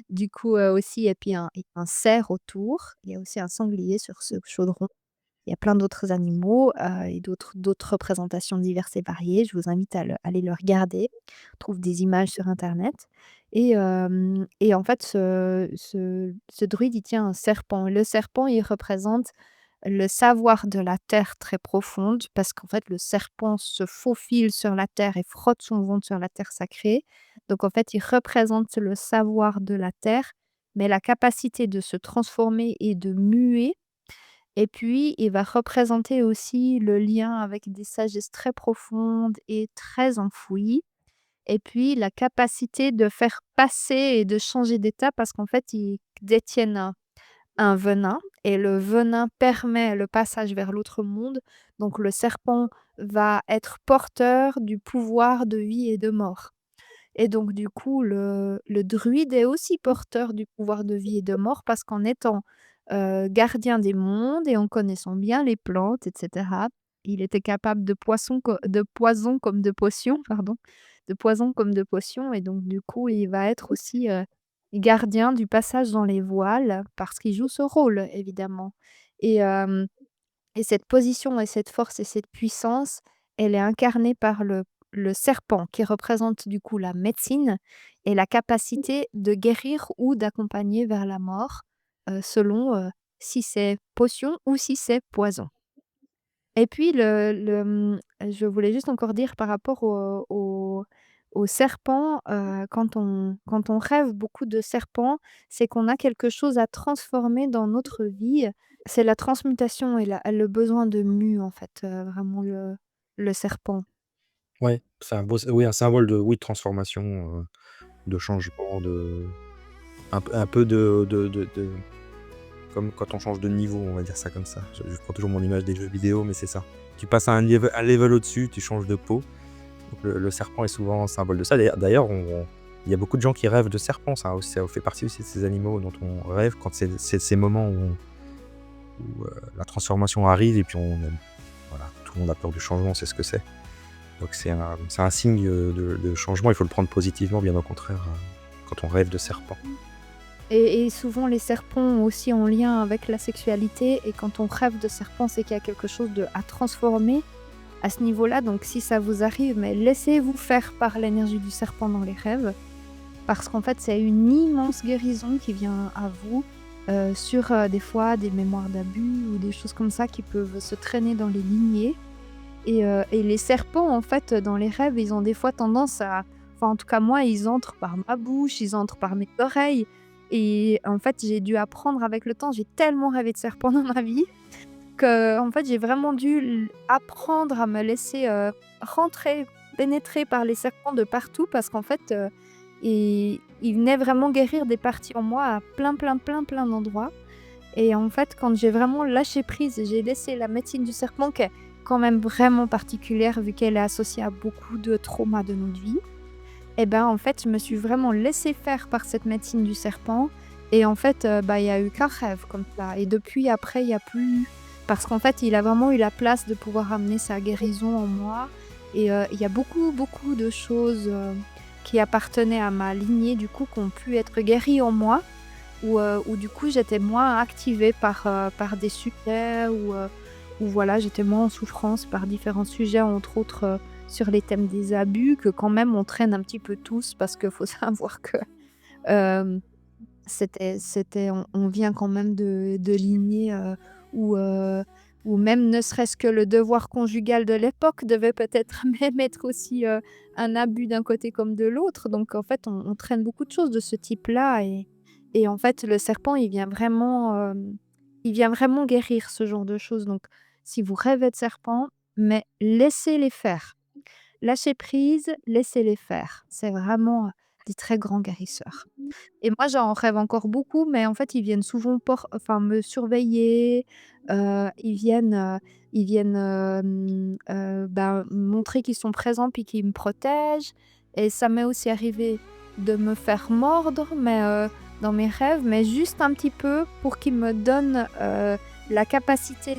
du coup, aussi et puis un cerf autour. Il y a aussi un sanglier sur ce chaudron. Il y a plein d'autres animaux, et d'autres représentations diverses et variées. Je vous invite à aller le regarder. On trouve des images sur internet et en fait, ce druide, il tient un serpent. Le serpent, il représente le savoir de la terre très profonde parce qu'en fait, le serpent se faufile sur la terre et frotte son ventre sur la terre sacrée. Donc en fait, il représente le savoir de la terre, mais la capacité de se transformer et de muer et puis, il va représenter aussi le lien avec des sagesses très profondes et très enfouies. Et puis, la capacité de faire passer et de changer d'état parce qu'en fait, ils détiennent un venin et le venin permet le passage vers l'autre monde. Donc, le serpent va être porteur du pouvoir de vie et de mort. Et donc du coup, le druide est aussi porteur du pouvoir de vie et de mort parce qu'en étant, gardien des mondes et en connaissant bien les plantes et cetera, il était capable de poison comme de potions, pardon, de poison comme de potions et donc du coup, il va être aussi, gardien du passage dans les voiles parce qu'il joue ce rôle évidemment et hem et cette position et cette force et cette puissance, elle est incarnée par le serpent qui représente du coup la médecine et la capacité de guérir ou d'accompagner vers la mort, selon, si c'est potion ou si c'est poison. Et puis je voulais juste encore dire par rapport au serpent, quand on rêve beaucoup de serpents, c'est qu'on a quelque chose à transformer dans notre vie. C'est la transmutation et le besoin de mue en fait, vraiment le serpent. Ouais, c'est un beau oui, un symbole de oui, de transformation, de changement, un peu de comme quand on change de niveau, on va dire ça comme ça. Je prends toujours mon image des jeux vidéo, mais c'est ça. Tu passes à un level au-dessus, tu changes de peau. Donc le serpent est souvent un symbole de ça. D'ailleurs, il y a beaucoup de gens qui rêvent de serpents, ça fait partie aussi de ces animaux dont on rêve quand c'est ces moments où la transformation arrive et puis voilà, tout le monde a peur du changement, c'est ce que c'est. Donc c'est un signe, de changement, il faut le prendre positivement, bien au contraire, quand on rêve de serpents. Et souvent les serpents ont aussi en lien avec la sexualité et quand on rêve de serpent, c'est qu'il y a quelque chose à transformer à ce niveau-là. Donc si ça vous arrive, mais laissez-vous faire par l'énergie du serpent dans les rêves. Parce qu'en fait, c'est une immense guérison qui vient à vous, sur, des fois des mémoires d'abus ou des choses comme ça qui peuvent se traîner dans les lignées et les serpents, en fait, dans les rêves, ils ont des fois tendance à enfin, en tout cas, moi, ils entrent par ma bouche, ils entrent par mes oreilles et en fait, j'ai dû apprendre avec le temps. J'ai tellement rêvé de serpents dans ma vie qu'en fait, j'ai vraiment dû apprendre à me laisser, rentrer, pénétrer par les serpents de partout parce qu'en fait, ils venaient vraiment guérir des parties en moi à plein, plein, plein, plein d'endroits et en fait, quand j'ai vraiment lâché prise et j'ai laissé la médecine du serpent qui est quand même vraiment particulière vu qu'elle est associée à beaucoup de traumas de notre vie et ben, en fait, je me suis vraiment laissée faire par cette médecine du serpent et en fait, bah, il y a eu qu'un rêve comme ça et depuis après, il y a plus parce qu'en fait, il a vraiment eu la place de pouvoir amener sa guérison en moi et il y a beaucoup, beaucoup de choses, qui appartenaient à ma lignée du coup, qui ont pu être guéries en moi où du coup, j'étais moins activée par des sujets où voilà, j'étais moins en souffrance par différents sujets, entre autres, sur les thèmes des abus que quand même on traîne un petit peu tous parce qu'il faut savoir que, hem, on vient quand même de lignées, où, où même ne serait-ce que le devoir conjugal de l'époque devait peut-être même être aussi, un abus d'un côté comme de l'autre. Donc en fait, on traîne beaucoup de choses de ce type-là et en fait, le serpent, il vient vraiment guérir ce genre de choses. Donc si vous rêvez de serpents, mais laissez-les faire. Lâchez prise, laissez-les faire. C'est vraiment, des très grands guérisseurs. Et moi, j'en rêve encore beaucoup, mais en fait, ils viennent souvent enfin, me surveiller, ils viennent, ben, montrer qu'ils sont présents puis qu'ils me protègent et ça m'est aussi arrivé de me faire mordre, mais dans mes rêves, mais juste un petit peu pour qu'ils me donnent, la capacité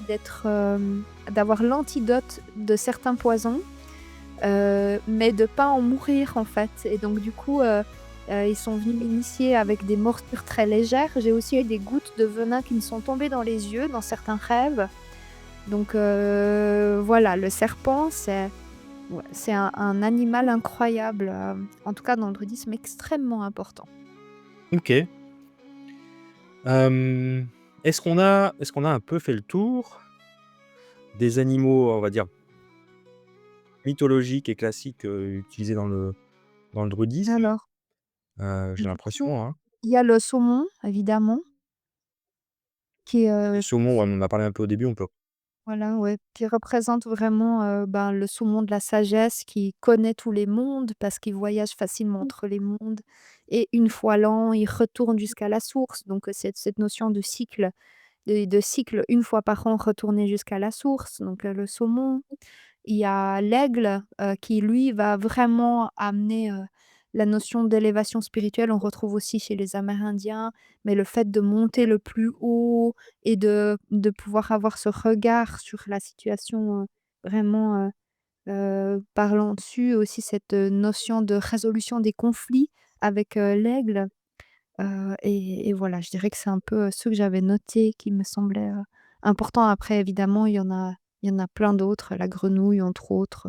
d'avoir l'antidote de certains poisons, mais de pas en mourir, en fait et donc du coup, ils sont venus m'initier avec des morsures très légères. J'ai aussi eu des gouttes de venin qui me sont tombées dans les yeux, dans certains rêves. Donc voilà, le serpent, ouais, c'est un animal incroyable, en tout cas dans le druidisme extrêmement important. OK. Hem, est-ce qu'on a un peu fait le tour des animaux, on va dire, mythologiques et classiques, utilisés dans le druidisme? Alors, J'ai du coup, l'impression, hein. il y a le saumon, évidemment, qui est, Le saumon, ouais, on en a parlé un peu au début, on peut voilà, ouais, qui représente vraiment, ben, le saumon de la sagesse qui connaît tous les mondes parce qu'il voyage facilement entre les mondes et une fois l'an, il retourne jusqu'à la source. Donc, cette notion de cycle, de cycle, une fois par an, retourner jusqu'à la source, donc, le saumon. Il y a l'aigle, qui lui va vraiment amener, la notion d'élévation spirituelle. On retrouve aussi chez les Amérindiens, mais le fait de monter le plus haut et de pouvoir avoir ce regard sur la situation, vraiment, parlant dessus. Aussi cette, notion de résolution des conflits avec, l'aigle, et voilà, je dirais que c'est un peu, ceux que j'avais notés qui me semblaient, importants. Après évidemment, il y en a plein d'autres, la grenouille entre autres,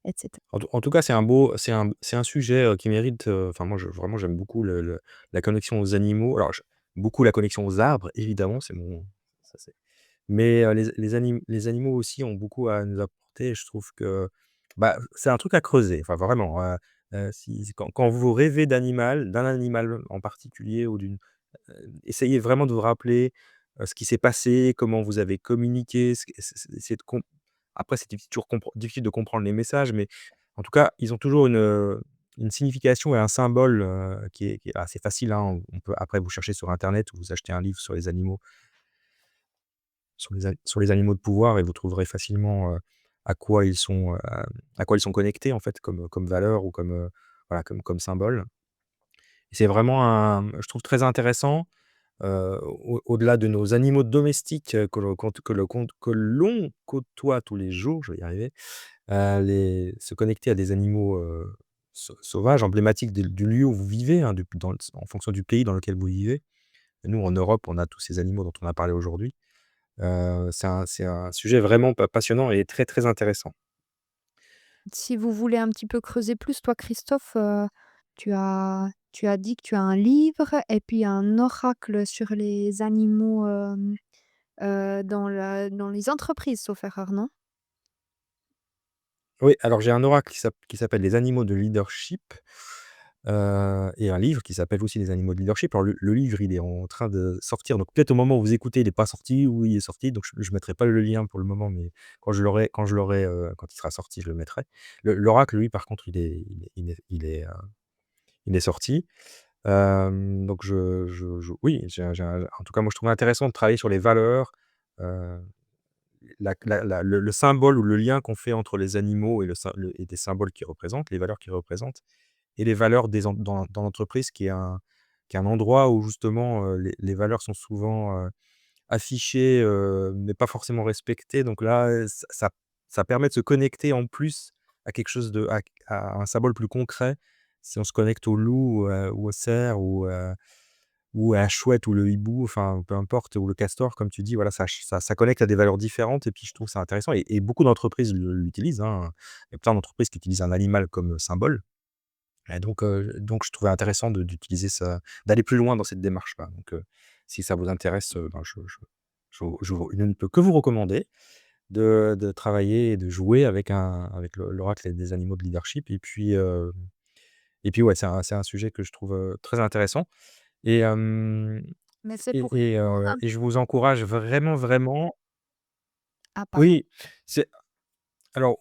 et cetera. en tout cas, c'est un sujet, qui mérite, enfin moi je vraiment j'aime beaucoup la connexion aux animaux. Alors beaucoup la connexion aux arbres évidemment, c'est mon ça c'est mais les animaux aussi ont beaucoup à nous apporter et je trouve que, bah, c'est un truc à creuser, enfin vraiment, quand vous rêvez d'un animal en particulier ou essayez vraiment de vous rappeler, ce qui s'est passé, comment vous avez communiqué, ce essayer de après c'est difficile de comprendre les messages, mais en tout cas, ils ont toujours une signification et un symbole, qui est assez facile, hein. On peut après vous chercher sur internet ou vous achetez un livre sur les animaux, sur les animaux de pouvoir et vous trouverez facilement, à quoi ils sont, à quoi ils sont connectés en fait comme valeur ou voilà comme symbole. Et c'est vraiment je trouve très intéressant, au-delà de nos animaux domestiques, que l'on côtoie tous les jours, je vais y arriver, se connecter à des animaux, sauvages, emblématiques du lieu où vous vivez, hein, en fonction du pays dans lequel vous vivez. Nous, en Europe, on a tous ces animaux dont on a parlé aujourd'hui. C'est un sujet vraiment passionnant et très, très intéressant. Si vous voulez un petit peu creuser plus, toi Christophe, tu as dit que tu as un livre et puis un oracle sur les animaux, dans les entreprises, sauf erreur, non? Oui, alors j'ai un oracle qui s'appelle «Les animaux de leadership», et un livre qui s'appelle aussi «Les animaux de leadership». Alors le livre, il est en train de sortir, donc peut-être au moment où vous écoutez, il est pas sorti ou il est sorti, donc je mettrai pas le lien pour le moment, mais quand il sera sorti, je le mettrai. L'oracle, lui, par contre, il est sorti. Donc oui, en tout cas, moi, je trouve intéressant de travailler sur les valeurs, heu, le symbole ou le lien qu'on fait entre les animaux et des symboles qu'ils représentent, les valeurs qu'ils représentent et les valeurs des en dans l'entreprise qui est un endroit où justement, les valeurs sont souvent, affichées, mais pas forcément respectées. Donc là, ça permet de se connecter en plus à quelque chose à un symbole plus concret. Si on se connecte au loup, ou au cerf ou à la chouette ou le hibou, enfin peu importe, ou le castor comme tu dis, voilà, ça connecte à des valeurs différentes et puis je trouve ça intéressant et beaucoup d'entreprises l'utilisent, hein. Il y a plein d'entreprises qui utilisent un animal comme symbole et donc je trouvais intéressant d'utiliser ça, d'aller plus loin dans cette démarche-là. Donc si ça vous intéresse, ben je ne peux que vous recommander de travailler et de jouer avec l'oracle des animaux de leadership et puis ouais, c'est un sujet que je trouve, très intéressant et hem Mais c'est pour et et répondre heu un et je vous encourage vraiment, vraiment ah pardon. oui, c'est alors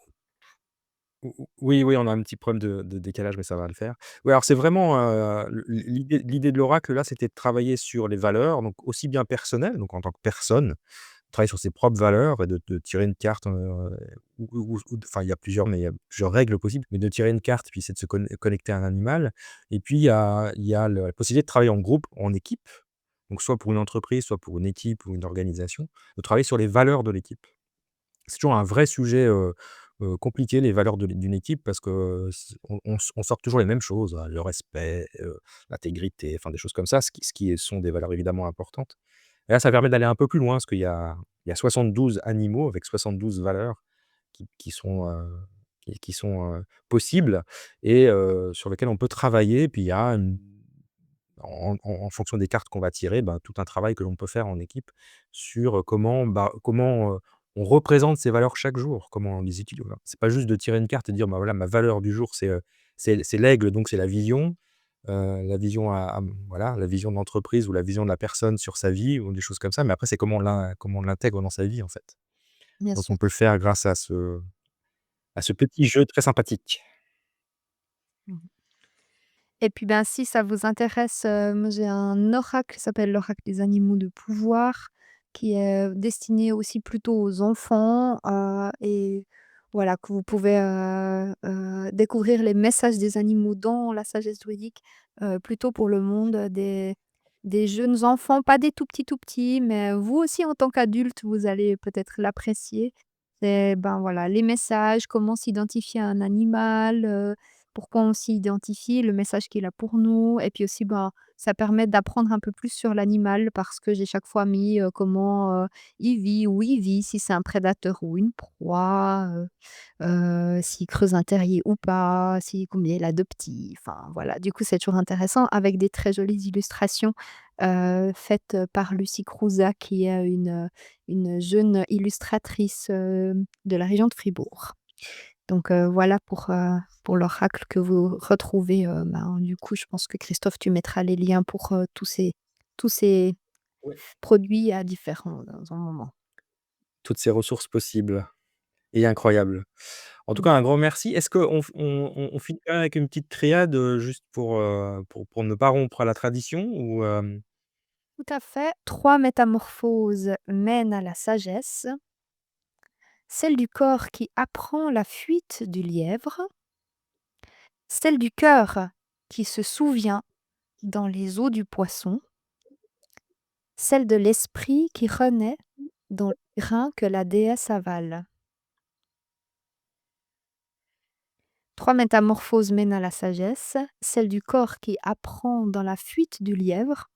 oui, oui, on a un petit problème de décalage, mais ça va le faire. Oui, alors c'est vraiment, l'idée de l'oracle là, c'était de travailler sur les valeurs, donc aussi bien personnelles, donc en tant que personne, travailler sur ses propres valeurs et de tirer une carte, enfin il y a plusieurs mais il y a plusieurs règles possibles, mais de tirer une carte, puis c'est de se connecter à un animal et puis il y a la possibilité de travailler en groupe, en équipe. donc soit pour une entreprise, soit pour une équipe ou une organisation, de travailler sur les valeurs de l'équipe. C'est toujours un vrai sujet, compliqué, les valeurs d'une équipe parce que on sort toujours les mêmes choses, le respect, l'intégrité, enfin des choses comme ça, ce qui sont des valeurs évidemment importantes. Et là, ça permet d'aller un peu plus loin parce qu'il y a 72 animaux avec 72 valeurs qui sont possibles et sur lesquelles on peut travailler. Puis il y a une en fonction des cartes qu'on va tirer, ben, tout un travail que l'on peut faire en équipe sur, comment on représente ces valeurs chaque jour, comment on les utilise, voilà. C'est pas juste de tirer une carte et dire: «Bah, voilà, ma valeur du jour, c'est l'aigle, donc c'est la vision voilà, la vision de l'entreprise ou la vision de la personne sur sa vie» ou des choses comme ça, mais après c'est comment on l'intègre dans sa vie, en fait. Bien Donc sûr. on peut le faire grâce à ce petit jeu très sympathique. Mmh. Et puis, ben, si ça vous intéresse, moi j'ai un oracle qui s'appelle l'oracle des animaux de pouvoir, qui est destiné aussi plutôt aux enfants, et voilà, que vous pouvez, découvrir les messages des animaux dans la sagesse druidique, plutôt pour le monde des jeunes enfants, pas des tout petits, mais vous aussi en tant qu'adulte, vous allez peut-être l'apprécier. C'est, ben, voilà, les messages, comment s'identifier à un animal, pourquoi on s'identifie, le message qu'il a pour nous et puis aussi, ben, ça permet d'apprendre un peu plus sur l'animal parce que j'ai chaque fois mis, comment, il vit, où il vit, si c'est un prédateur ou une proie, s'il creuse un terrier ou pas, si combien il a de petits, enfin voilà. Du coup, c'est toujours intéressant avec des très jolies illustrations, faites, par Lucie Crouza qui est une jeune illustratrice, de la région de Fribourg. Donc voilà pour l'oracle que vous retrouvez, ben, du coup, je pense que Christophe, tu mettras les liens pour, tous ces Ouais. produits à différents dans un moment. Toutes ces ressources possibles et incroyables. En tout Mmh. cas, un grand merci. Est-ce qu'on f on finit quand même avec une petite triade, juste pour ne pas rompre à la tradition ou Tout à fait. 3 métamorphoses mènent à la sagesse. Celle du corps qui apprend la fuite du lièvre, celle du cœur qui se souvient dans les eaux du poisson, celle de l'esprit qui renaît dans le grain que la déesse avale. 3 métamorphoses mènent à la sagesse, celle du corps qui apprend dans la fuite du lièvre,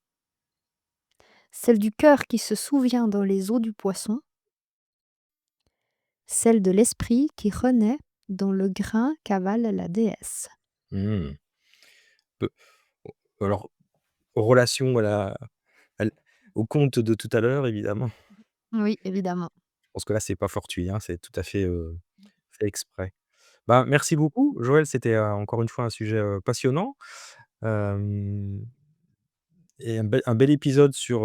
celle du cœur qui se souvient dans les eaux du poisson, celle de l'esprit qui renaît dans le grain qu'avale la déesse. mmh, peu alors, aux relations à l au conte de tout à l'heure, évidemment. Oui, évidemment. Je pense que là, c'est pas fortuit, hein, c'est tout à fait, fait exprès. Ben, merci beaucoup, Joël, c'était, encore une fois un sujet, passionnant, hem et un bel épisode sur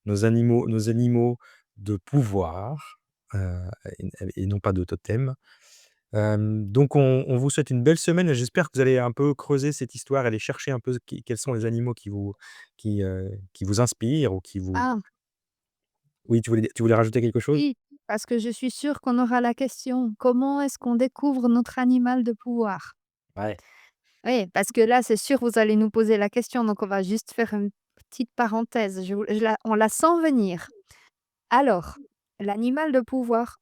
nos animaux de pouvoir, et non pas de totem. Donc on vous souhaite une belle semaine et j'espère que vous allez un peu creuser cette histoire, aller chercher un peu quels sont les animaux qui vous inspirent ou qui vous Ah, oui, tu voulais rajouter quelque chose? oui, parce que je suis sûre qu'on aura la question: «Comment est-ce qu'on découvre notre animal de pouvoir?» Ouais. Oui, parce que là, c'est sûr, vous allez nous poser la question, donc on va juste faire une petite parenthèse. On la sent venir. Alors, l'animal de pouvoir,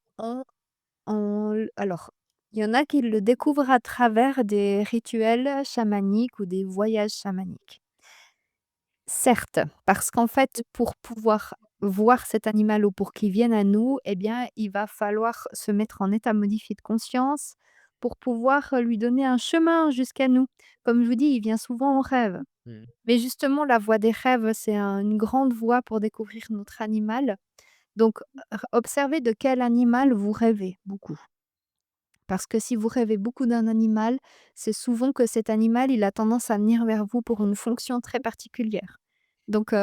alors, il y en a qui le découvrent à travers des rituels chamaniques ou des voyages chamaniques. Certes, parce qu'en fait, pour pouvoir voir cet animal ou pour qu'il vienne à nous, eh bien, il va falloir se mettre en état modifié de conscience pour pouvoir, lui donner un chemin jusqu'à nous. Comme je vous dis, il vient souvent en rêve. Mmh. Mais justement, la voie des rêves, c'est une grande voie pour découvrir notre animal. Donc, observez de quel animal vous rêvez beaucoup. Parce que si vous rêvez beaucoup d'un animal, c'est souvent que cet animal, il a tendance à venir vers vous pour une fonction très particulière. Donc,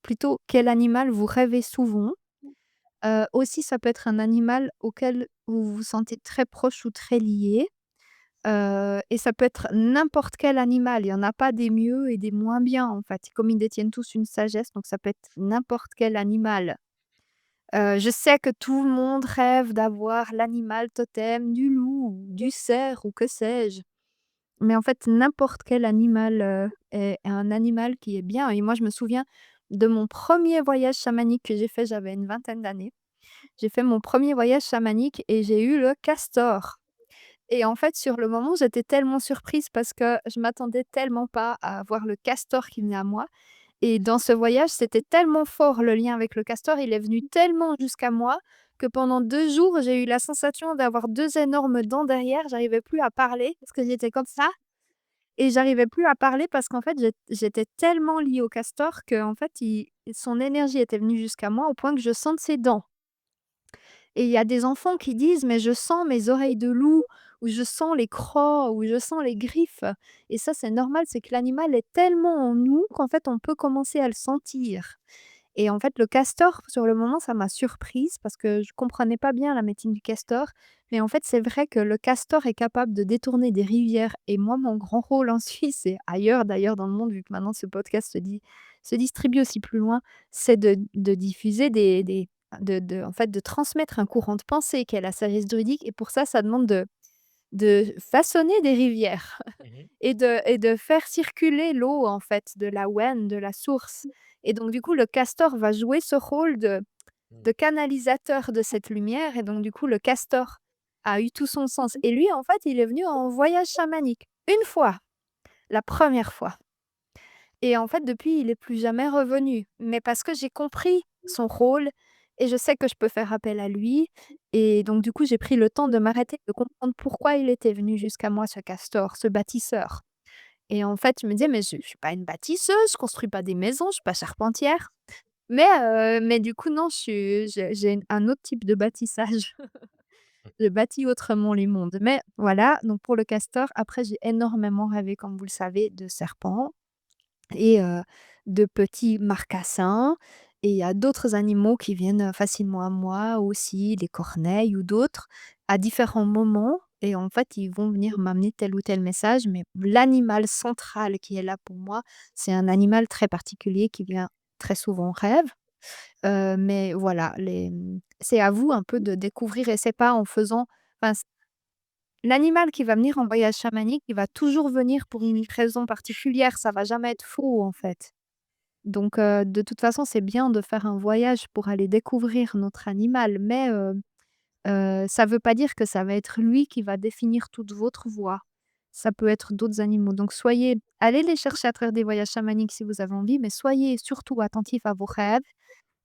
plutôt quel animal vous rêvez souvent. Aussi, ça peut être un animal auquel vous vous sentez très proche ou très lié, et ça peut être n'importe quel animal. Il y en a pas des mieux et des moins bien, en fait. Comme ils détiennent tous une sagesse, donc ça peut être n'importe quel animal. Je sais que tout le monde rêve d'avoir l'animal totem du loup ou du cerf ou que sais-je. Mais en fait, n'importe quel animal, est un animal qui est bien et moi, je me souviens de mon premier voyage chamanique que j'ai fait, j'avais une vingtaine d'années. J'ai fait mon premier voyage chamanique et j'ai eu le castor et en fait, sur le moment, j'étais tellement surprise parce que je m'attendais tellement pas à voir le castor qui venait à moi et dans ce voyage, c'était tellement fort le lien avec le castor, il est venu tellement jusqu'à moi que pendant 2 jours, j'ai eu la sensation d'avoir 2 énormes dents derrière. J'arrivais plus à parler parce que j'étais comme ça et j'arrivais plus à parler parce qu'en fait, j'étais tellement liée au castor qu'en fait, il son énergie était venue jusqu'à moi au point que je sente ses dents. Et il y a des enfants qui disent: «Mais je sens mes oreilles de loup» ou «Je sens les crocs» ou «Je sens les griffes» et ça, c'est normal, c'est que l'animal est tellement en nous qu'en fait, on peut commencer à le sentir. Et en fait, le castor, sur le moment, ça m'a surprise parce que je comprenais pas bien la médecine du castor. Mais en fait, c'est vrai que le castor est capable de détourner des rivières et moi, mon grand rôle en Suisse et ailleurs d'ailleurs dans le monde, vu que maintenant ce podcast se distribue aussi plus loin, c'est de diffuser de en fait, de transmettre un courant de pensée qui est la sagesse druidique et pour ça, ça demande de façonner des rivières Mmh. et de faire circuler l'eau, en fait, de la Wen, de la source et donc du coup, le castor va jouer ce rôle Mmh. de canalisateur de cette lumière et donc du coup, le castor a eu tout son sens et lui, en fait, il est venu en voyage chamanique. Une fois, la première fois et en fait, depuis, il est plus jamais revenu. Mais parce que j'ai compris son rôle et je sais que je peux faire appel à lui et donc du coup, j'ai pris le temps de m'arrêter, de comprendre pourquoi il était venu jusqu'à moi, ce castor, ce bâtisseur et en fait, je me disais: «Mais je suis pas une bâtisseuse, je construis pas des maisons, je suis pas charpentière». Mais du coup, non, j'ai un autre type de bâtissage. Je bâtis autrement les mondes. Mais voilà, donc pour le castor, après j'ai énormément rêvé, comme vous le savez, de serpents et de petits marcassins et il y a d'autres animaux qui viennent, facilement à moi aussi, les corneilles ou d'autres, à différents moments et en fait, ils vont venir m'amener tel ou tel message, mais l'animal central qui est là pour moi, c'est un animal très particulier qui vient très souvent en rêve. Mais voilà, c'est à vous un peu de découvrir et c'est pas en faisant enfin, l'animal qui va venir en voyage chamanique, il va toujours venir pour une raison particulière, ça va jamais être faux, en fait. Donc de toute façon, c'est bien de faire un voyage pour aller découvrir notre animal, mais ça veut pas dire que ça va être lui qui va définir toute votre voie. Ça peut être d'autres animaux. Donc allez les chercher à travers des voyages chamaniques si vous avez envie, mais soyez surtout attentifs à vos rêves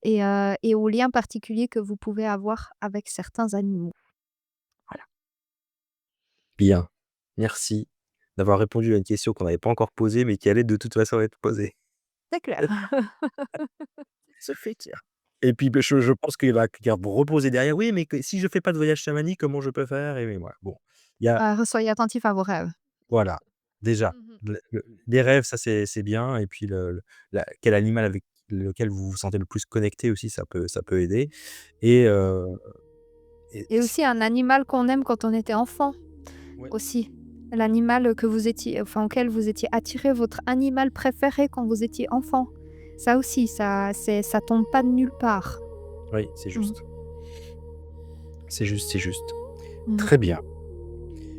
et aux liens particuliers que vous pouvez avoir avec certains animaux. Voilà. Bien. Merci d'avoir répondu à une question qu'on n'avait pas encore posée, mais qui allait de toute façon être posée. C'est clair. Ce fait tiens. Et puis, beh, je pense qu'il va vous reposer derrière: «Oui, mais que si je fais pas de voyage chamanique, comment je peux faire?» et voilà. Bon, il y a Soyez attentifs à vos rêves. voilà, déjà, Mmh. les rêves, ça c'est bien et puis le la quel animal avec lequel vous vous sentez le plus connecté aussi, ça peut aider et Et s aussi un animal qu'on aime quand on était enfant, ouais. aussi. L'animal que vous étiez enfin, auquel vous étiez attiré, votre animal préféré quand vous étiez enfant. Ça aussi, ça tombe pas de nulle part. Oui, c'est Mmh. juste. C'est juste, c'est juste. Mmh. Très bien.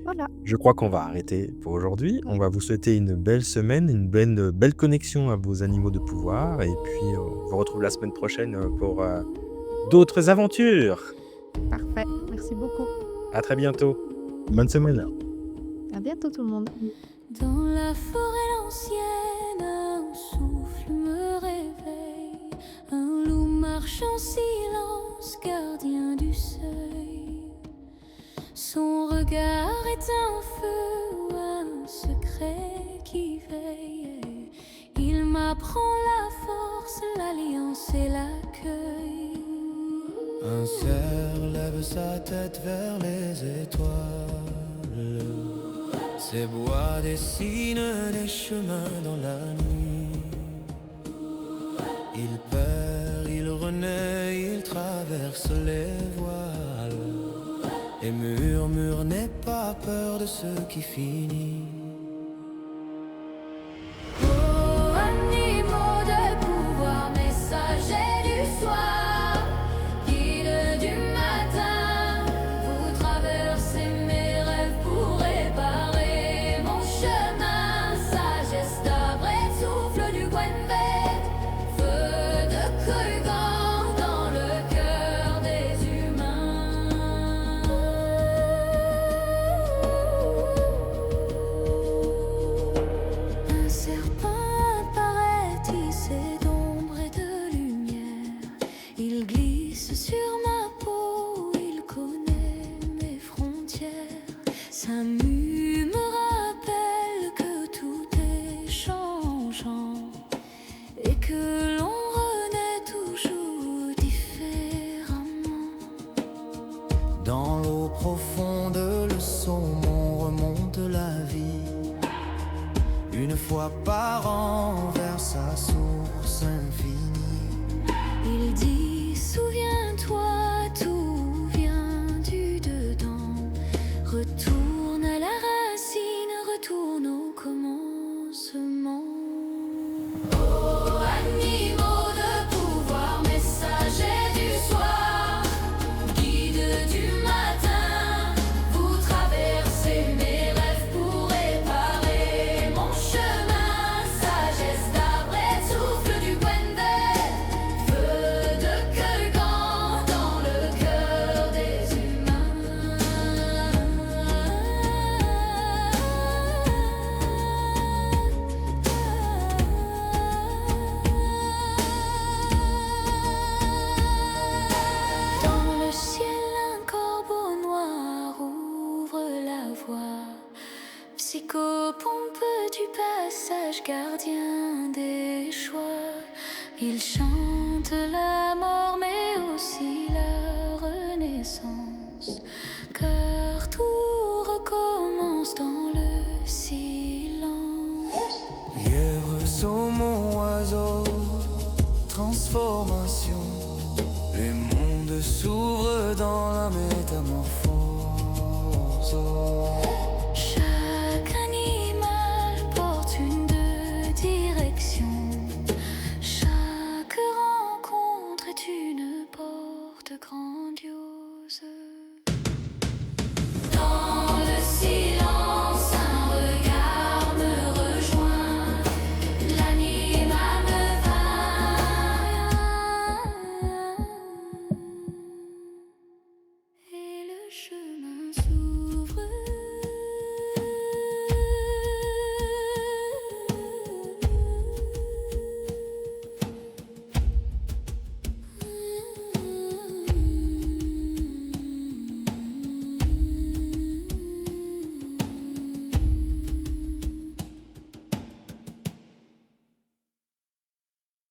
Voilà. Je crois qu'on va arrêter pour aujourd'hui. On Oui. va vous souhaiter une belle semaine, une belle connexion à vos animaux de pouvoir et puis, on vous retrouve la semaine prochaine, pour, d'autres aventures. Parfait. Merci beaucoup. À très bientôt. Bonne semaine. À bientôt tout le monde. Dans la forêt ancienne, un souffle me réveille. Un loup marche en silence, gardien du seuil. Son regard est un feu, un secret qui veille. Il m'apprend la force, l'alliance et l'accueil. Un cerf lève sa tête vers les étoiles. Ces bois dessinent des chemins dans la nuit. Il perd, il renaît, il traverse les voiles et murmure n'aie pas peur de ce qui finit. Oh, animaux de pouvoir, messagers du soir, guides du matin, vous traversez mes rêves pour réparer mon chemin. fois par an vers sa source infinie. Il dit, souviens-toi, tout vient du dedans. Retourne à la racine, retourne au commencement. Oh, animaux de pouvoir, messagers du soir, guides du matin, vous traversez mes rêves pour réparer mon chemin. Sagesse d'arbre et souffle du Gwendel, feu de Gueugan dans le cœur des humains. Dans le ciel, un corbeau noir ouvre la voie. Psychopompe du passage, gardien des choix. Il chante la mort, mais aussi la renaissance. Car tout recommence dans le silence. Lièvre, saumon, oiseau, transformation. Les mondes s'ouvrent dans la métamorphose.